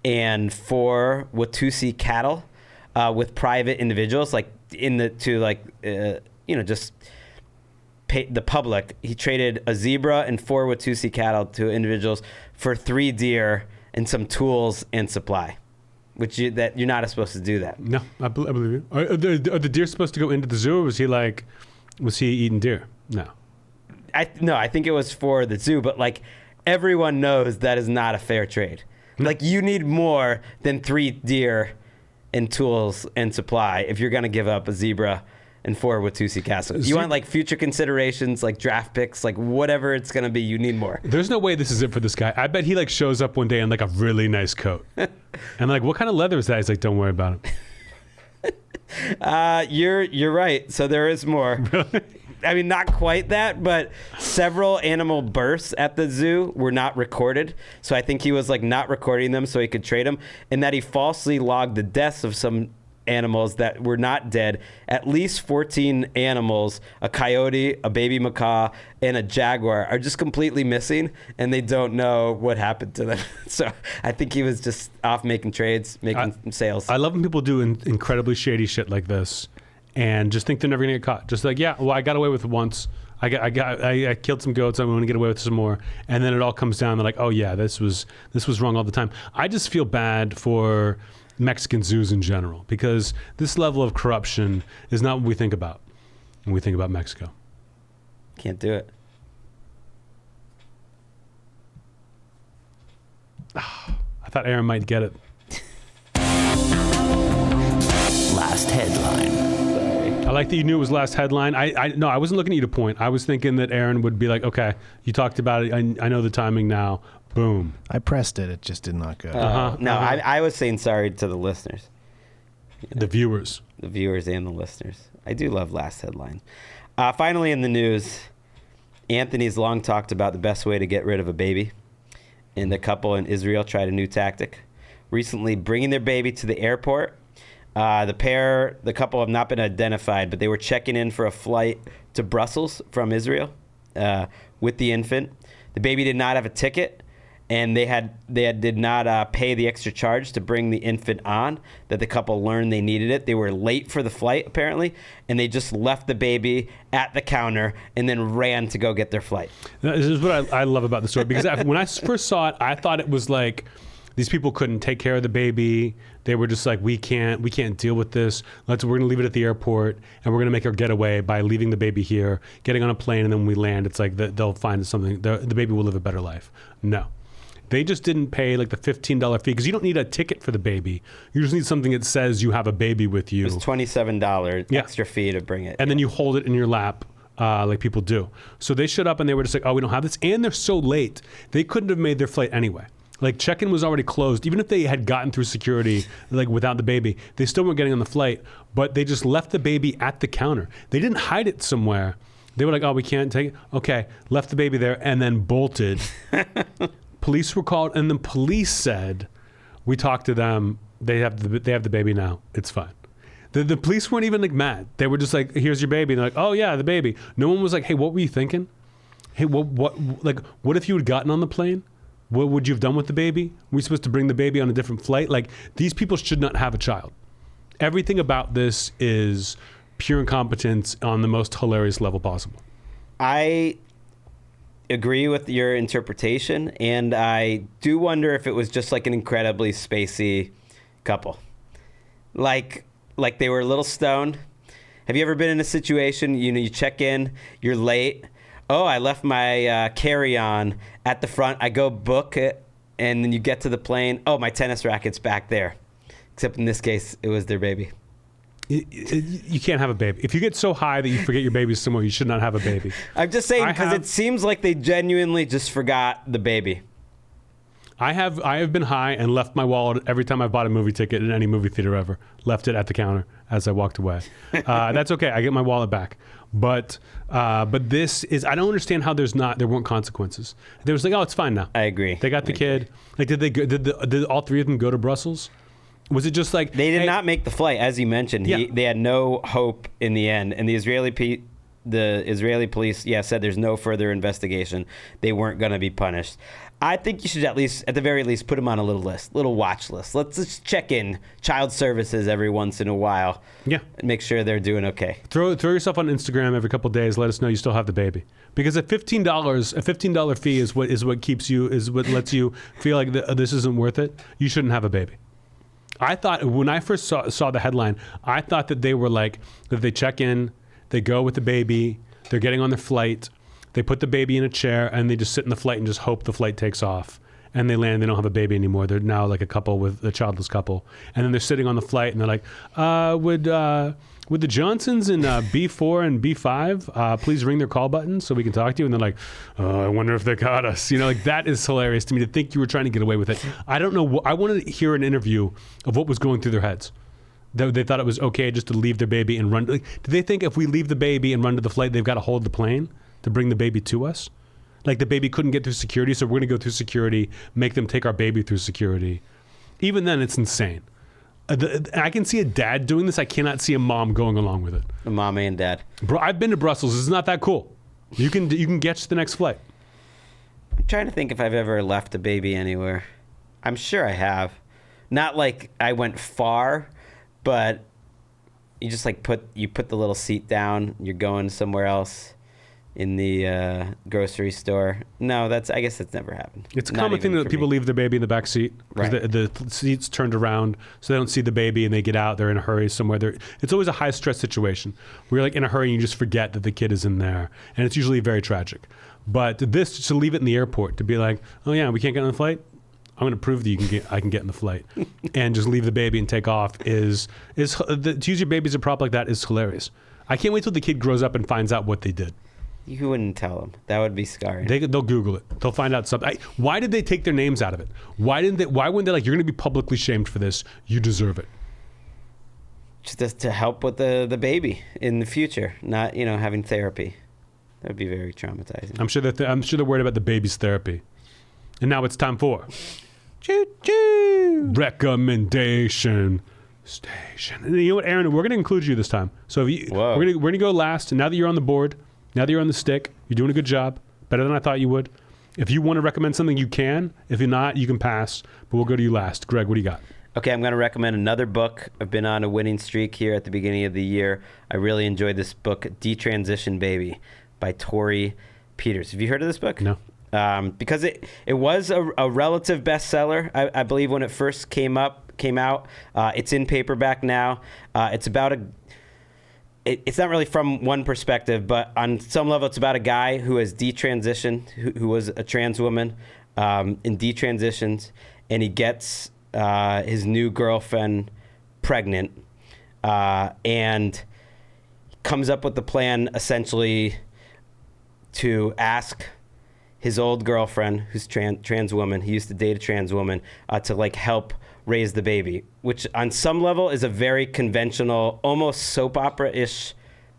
and 4 Watusi cattle with private individuals, like just pay the public. He traded a zebra and 4 Watusi cattle to individuals for 3 deer and some tools and supply, which you're not supposed to do that. No, I believe you. Are the deer supposed to go into the zoo, or was he eating deer? No. I think it was for the zoo, but like everyone knows that is not a fair trade. Like you need more than 3 deer and tools and supply if you're going to give up a zebra and 4 Watusi castles. You want like future considerations, like draft picks, like whatever it's going to be, you need more. There's no way this is it for this guy. I bet he like shows up one day in like a really nice coat. And like, what kind of leather is that? He's like, don't worry about it. You're right. So there is more. Really? I mean, not quite that, but several animal births at the zoo were not recorded. So I think he was like not recording them so he could trade them, and that he falsely logged the deaths of some animals that were not dead. At least 14 animals, a coyote, a baby macaw, and a jaguar are just completely missing, and they don't know what happened to them. So I think he was just off making trades, making sales. I love when people do incredibly shady shit like this and just think they're never gonna get caught. Just like, yeah, well, I got away with it once. I killed some goats. I'm going to get away with some more, and then it all comes down. They're like, oh yeah, this was wrong all the time. I just feel bad for Mexican zoos in general, because this level of corruption is not what we think about when we think about Mexico. Can't do it. I thought Aaron might get it. Last headline. I like that you knew it was last headline. No, I wasn't looking at you to point. I was thinking that Aaron would be like, okay, you talked about it. I know the timing now. Boom. I pressed it. It just did not go. I was saying sorry to the listeners. The viewers. The viewers and the listeners. I do love last headline. Finally in the news, Anthony's long talked about the best way to get rid of a baby. And the couple in Israel tried a new tactic. Recently bringing their baby to the airport. The couple have not been identified, but they were checking in for a flight to Brussels from Israel with the infant. The baby did not have a ticket, and they did not pay the extra charge to bring the infant on. That the couple learned they needed it. They were late for the flight apparently, and they just left the baby at the counter and then ran to go get their flight. This is what I love about the story, because when I first saw it, I thought it was like these people couldn't take care of the baby. They were just like, we can't deal with this. We're gonna leave it at the airport, and we're gonna make our getaway by leaving the baby here, getting on a plane, and then when we land, it's like they'll find something. The baby will live a better life. No, they just didn't pay like the $15 fee, because you don't need a ticket for the baby. You just need something that says you have a baby with you. It was $27 extra fee to bring it, and then you hold it in your lap. Like people do. So they showed up and they were just like, oh, we don't have this, and they're so late. They couldn't have made their flight anyway. Like check-in was already closed. Even if they had gotten through security, like without the baby, they still weren't getting on the flight. But they just left the baby at the counter. They didn't hide it somewhere. They were like, "Oh, we can't take it." Okay, left the baby there and then bolted. Police were called, and the police said, "We talked to them. They have the baby now. It's fine." The police weren't even like mad. They were just like, "Here's your baby." And they're like, "Oh yeah, the baby." No one was like, "Hey, what were you thinking? Hey, what if you had gotten on the plane? What would you have done with the baby? Were we supposed to bring the baby on a different flight?" Like, these people should not have a child. Everything about this is pure incompetence on the most hilarious level possible. I agree with your interpretation, and I do wonder if it was just like an incredibly spacey couple. Like they were a little stoned. Have you ever been in a situation, you check in, you're late, oh, I left my carry-on at the front. I go book it, and then you get to the plane. Oh, my tennis racket's back there. Except in this case, it was their baby. You can't have a baby. If you get so high that you forget your baby's somewhere, you should not have a baby. I'm just saying, because it seems like they genuinely just forgot the baby. I have been high and left my wallet every time I bought a movie ticket in any movie theater ever. Left it at the counter as I walked away. That's okay. I get my wallet back. But this is, I don't understand how there weren't consequences. There was like, oh, it's fine now. I agree. They got the kid. Like, did all three of them go to Brussels? Was it just like they did not make the flight, as you mentioned? They had no hope in the end, and the Israeli police, said there's no further investigation. They weren't going to be punished. I think you should at the very least, put them on a little watch list. Let's just check in child services every once in a while. Yeah. And make sure they're doing okay. Throw yourself on Instagram every couple of days. Let us know you still have the baby. Because at $15 fee is what keeps you, is what lets you feel like this isn't worth it. You shouldn't have a baby. I thought when I first saw the headline, I thought that they were like, that they check in, they go with the baby, they're getting on their flight, they put the baby in a chair, and they just sit in the flight and just hope the flight takes off. And they land, they don't have a baby anymore. They're now like a couple with a childless couple. And then they're sitting on the flight and they're like, would the Johnsons in B4 and B5 please ring their call button so we can talk to you? And they're like, oh, I wonder if they got us. You know, like that is hilarious to me to think you were trying to get away with it. I don't know. I wanted to hear an interview of what was going through their heads. They thought it was okay just to leave their baby and run. Like, do they think if we leave the baby and run to the flight, they've got to hold the plane to bring the baby to us? Like the baby couldn't get through security, so we're going to go through security, make them take our baby through security. Even then, it's insane. I can see a dad doing this. I cannot see a mom going along with it. A mom and dad. Bro, I've been to Brussels. It's not that cool. You can get to the next flight. I'm trying to think if I've ever left a baby anywhere. I'm sure I have. Not like I went far, but you just like put the little seat down. You're going somewhere else in the grocery store. No, I guess that's never happened. It's a common thing that people leave their baby in the back seat because Right. the seat's turned around so they don't see the baby and they get out. They're in a hurry somewhere. It's always a high stress situation where you're like in a hurry and you just forget that the kid is in there, and it's usually very tragic. But this, to leave it in the airport, to be like, oh yeah, we can't get on the flight. I'm going to prove that I can get in the flight, and just leave the baby and take off to use your baby as a prop like that is hilarious. I can't wait till the kid grows up and finds out what they did. You wouldn't tell them. That would be scarring. They'll Google it. They'll find out something. Why did they take their names out of it? Why wouldn't they like, you're going to be publicly shamed for this. You deserve it. Just to help with the baby in the future, not having therapy. That would be very traumatizing. I'm sure they're worried about the baby's therapy. And now it's time for choo-choo recommendation station. And you know what, Aaron? We're going to include you this time. So we're going to go last. And now that you're on the board, now that you're on the stick, you're doing a good job, better than I thought you would. If you want to recommend something, you can. If you're not, you can pass. But we'll go to you last. Greg, what do you got? Okay, I'm going to recommend another book. I've been on a winning streak here at the beginning of the year. I really enjoyed this book, Detransition Baby, by Tori Peters. Have you heard of this book? No. Because it was a relative bestseller, I believe, when it first came out. It's in paperback now. It's about it's not really from one perspective, but on some level, it's about a guy who has detransitioned, who was a trans woman, in detransitions, and he gets his new girlfriend pregnant, and comes up with the plan essentially to ask his old girlfriend, who's trans woman, he used to date a trans woman, to like help raise the baby, which on some level is a very conventional, almost soap opera-ish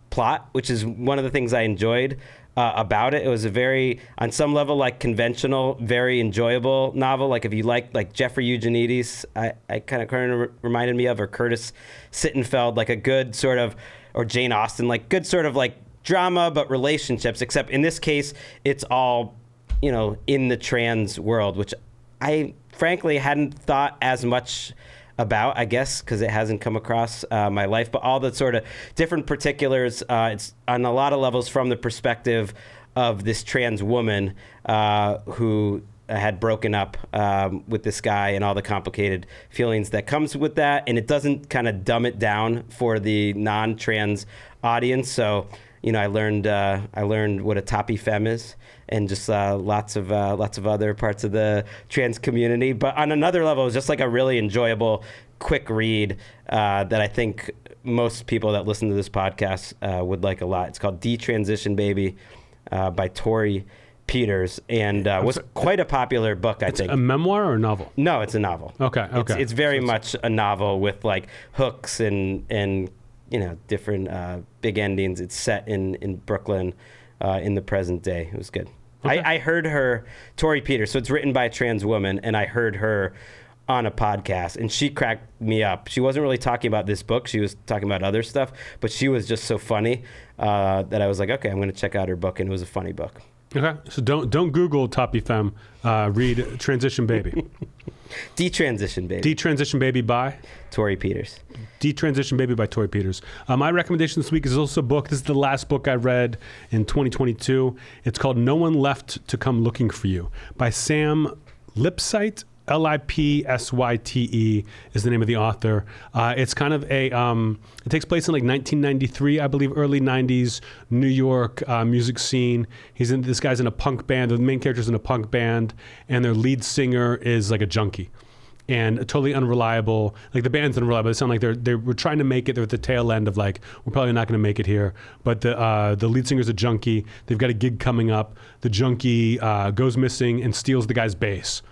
plot, which is one of the things I enjoyed about it. It was a very, on some level, like conventional, very enjoyable novel. Like if you like Jeffrey Eugenides, I kind of reminded me of, or Curtis Sittenfeld, like a good sort of, or Jane Austen, like good sort of like drama, but relationships, except in this case, it's all, in the trans world, which I frankly hadn't thought as much about, I guess, because it hasn't come across my life. But all the sort of different particulars, it's on a lot of levels from the perspective of this trans woman who had broken up with this guy and all the complicated feelings that comes with that. And it doesn't kind of dumb it down for the non-trans audience. So, I learned what a tapis femme is, and just lots of other parts of the trans community. But on another level, it was just like a really enjoyable, quick read that I think most people that listen to this podcast would like a lot. It's called Detransition Baby by Tori Peters, and was quite a popular book, I think. A memoir or a novel? No, it's a novel. Okay. It's very much a novel with like hooks and different big endings. It's set in Brooklyn in the present day. It was good. Okay. I heard her, Tori Peters, so it's written by a trans woman, and I heard her on a podcast, and she cracked me up. She wasn't really talking about this book. She was talking about other stuff, but she was just so funny that I was like, okay, I'm going to check out her book, and it was a funny book. Okay, so don't Google Toppy Femme. Read Transition Baby. Detransition Baby. Detransition Baby by Tori Peters. Detransition Baby by Tori Peters. My recommendation this week is also a book. This is the last book I read in 2022. It's called No One Left to Come Looking for You by Sam Lipsyte. Lipsyte is the name of the author. It's kind of a, it takes place in like 1993, I believe, early 90s New York music scene. This guy's in a punk band. The main character's in a punk band, and their lead singer is like a junkie and totally unreliable. Like the band's unreliable. They sound like they were trying to make it. They're at the tail end of like, we're probably not going to make it here. But the lead singer's a junkie. They've got a gig coming up. The junkie goes missing and steals the guy's bass.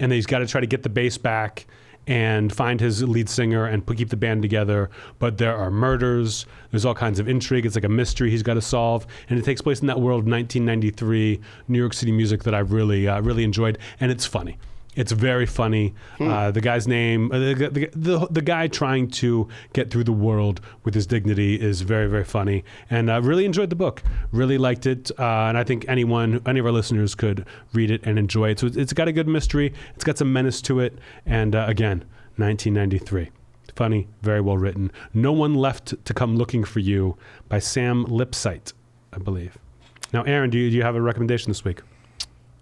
And he's got to try to get the bass back and find his lead singer and keep the band together. But there are murders. There's all kinds of intrigue. It's like a mystery he's got to solve. And it takes place in that world of 1993 New York City music that I've really enjoyed. And it's funny. It's very funny. The guy's name, the guy trying to get through the world with his dignity is very, very funny. And I really enjoyed the book. Really liked it. And I think any of our listeners could read it and enjoy it. So it's got a good mystery. It's got some menace to it. And again, 1993. Funny, very well written. No One Left to Come Looking for You by Sam Lipsyte, I believe. Now, Aaron, do you have a recommendation this week?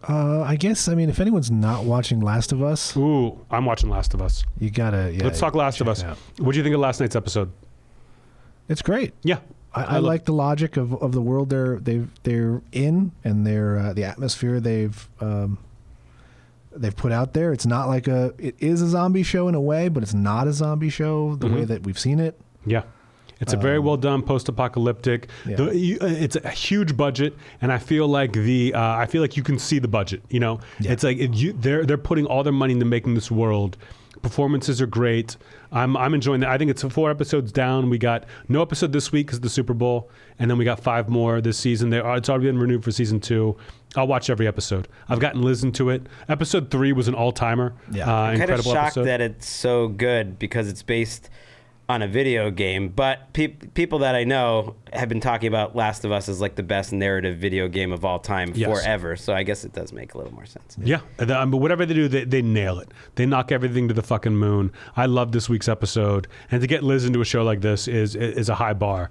I guess, if anyone's not watching Last of Us. Ooh, I'm watching Last of Us. You gotta, yeah. Let's talk Last of Us. What do you think of last night's episode? It's great. Yeah. I like the logic of the world they're in and the atmosphere they've put out there. It's not like it is a zombie show in a way, but it's not a zombie show the way that we've seen it. Yeah. It's a very well done post-apocalyptic. Yeah. It's a huge budget, and I feel like you can see the budget. Yeah. It's like they're putting all their money into making this world. Performances are great. I'm enjoying that. I think it's 4 episodes down. We got no episode this week because of the Super Bowl, and then we got 5 more this season. It's already been renewed for season 2. I'll watch every episode. I've gotten Liz into it. Episode 3 was an all-timer. Yeah, I'm kind of shocked episode. that it's so good because it's based on a video game, but people that I know have been talking about Last of Us as like the best narrative video game of all time forever. So I guess it does make a little more sense. Yeah, but whatever they do, they nail it. They knock everything to the fucking moon. I love this week's episode, and to get Liz into a show like this is a high bar.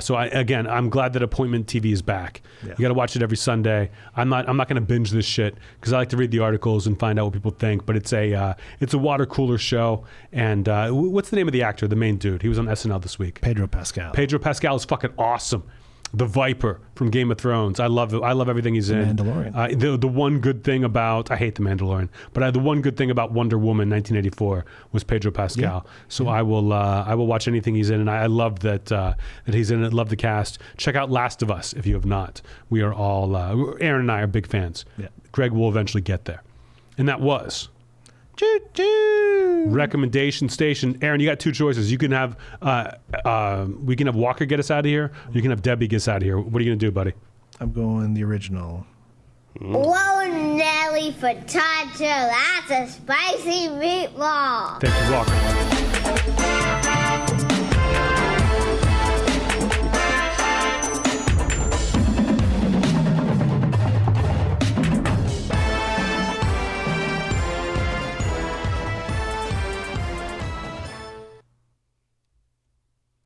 So I'm glad that Appointment TV is back. Yeah. You got to watch it every Sunday. I'm not going to binge this shit because I like to read the articles and find out what people think. But it's a water cooler show. And what's the name of the actor? The main dude. He was on SNL this week. Pedro Pascal. Pedro Pascal is fucking awesome. The Viper from Game of Thrones. I love it. I love everything he's in. Mandalorian. The one good thing about, I hate The Mandalorian, but the one good thing about Wonder Woman 1984 was Pedro Pascal. Yeah. So I will watch anything he's in, and I love that he's in it. Love the cast. Check out Last of Us if you have not. We are all Aaron and I are big fans. Yeah. Greg will eventually get there, and that was. Recommendation station. Aaron, you got 2 choices. You can have we can have Walker get us out of here. You can have Debbie get us out of here. What are you gonna do, buddy? I'm going the original. Whoa, Nelly Focaccia, that's a spicy meatball. Thank you, Walker.